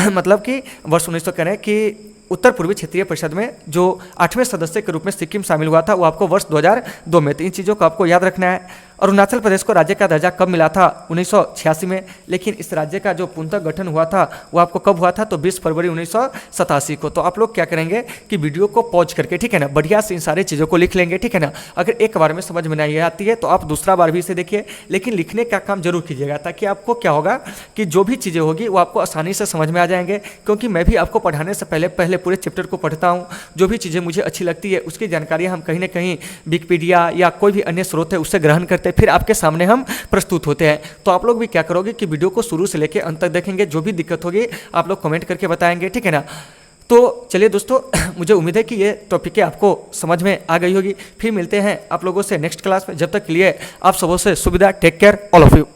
मतलब कि वर्ष 1900 कह रहे हैं कि उत्तर पूर्वी क्षेत्रीय परिषद में जो 8वें सदस्य के रूप में सिक्किम शामिल हुआ था वो आपको वर्ष 2002 में। तो इन चीज़ों को आपको याद रखना है। अरुणाचल प्रदेश को राज्य का दर्जा कब मिला था, 1986 में, लेकिन इस राज्य का जो पुनः गठन हुआ था वो आपको कब हुआ था, तो 20 फरवरी 1987 को। तो आप लोग क्या करेंगे कि वीडियो को पॉज करके, ठीक है ना, बढ़िया से इन सारी चीज़ों को लिख लेंगे, ठीक है ना। अगर एक बार में समझ में नहीं आती है तो आप दूसरा बार भी इसे देखिए, लेकिन लिखने का काम जरूर कीजिएगा, ताकि आपको क्या होगा कि जो भी चीज़ें होगी वो आपको आसानी से समझ में आ जाएंगे। क्योंकि मैं भी आपको पढ़ाने से पहले पूरे चैप्टर को पढ़ता हूँ, जो भी चीज़ें मुझे अच्छी लगती है उसकी जानकारी हम कहीं ना कहीं विकिपीडिया या कोई भी अन्य स्रोत है उससे ग्रहण करते हैं, फिर आपके सामने हम प्रस्तुत होते हैं। तो आप लोग भी क्या करोगे कि वीडियो को शुरू से लेकर अंत तक देखेंगे, जो भी दिक्कत होगी आप लोग कमेंट करके बताएंगे, ठीक है ना। तो चलिए दोस्तों, मुझे उम्मीद है कि ये टॉपिक आपको समझ में आ गई होगी। फिर मिलते हैं आप लोगों से नेक्स्ट क्लास में। जब तक के लिए आप सबों से सुविधा, take care all of you.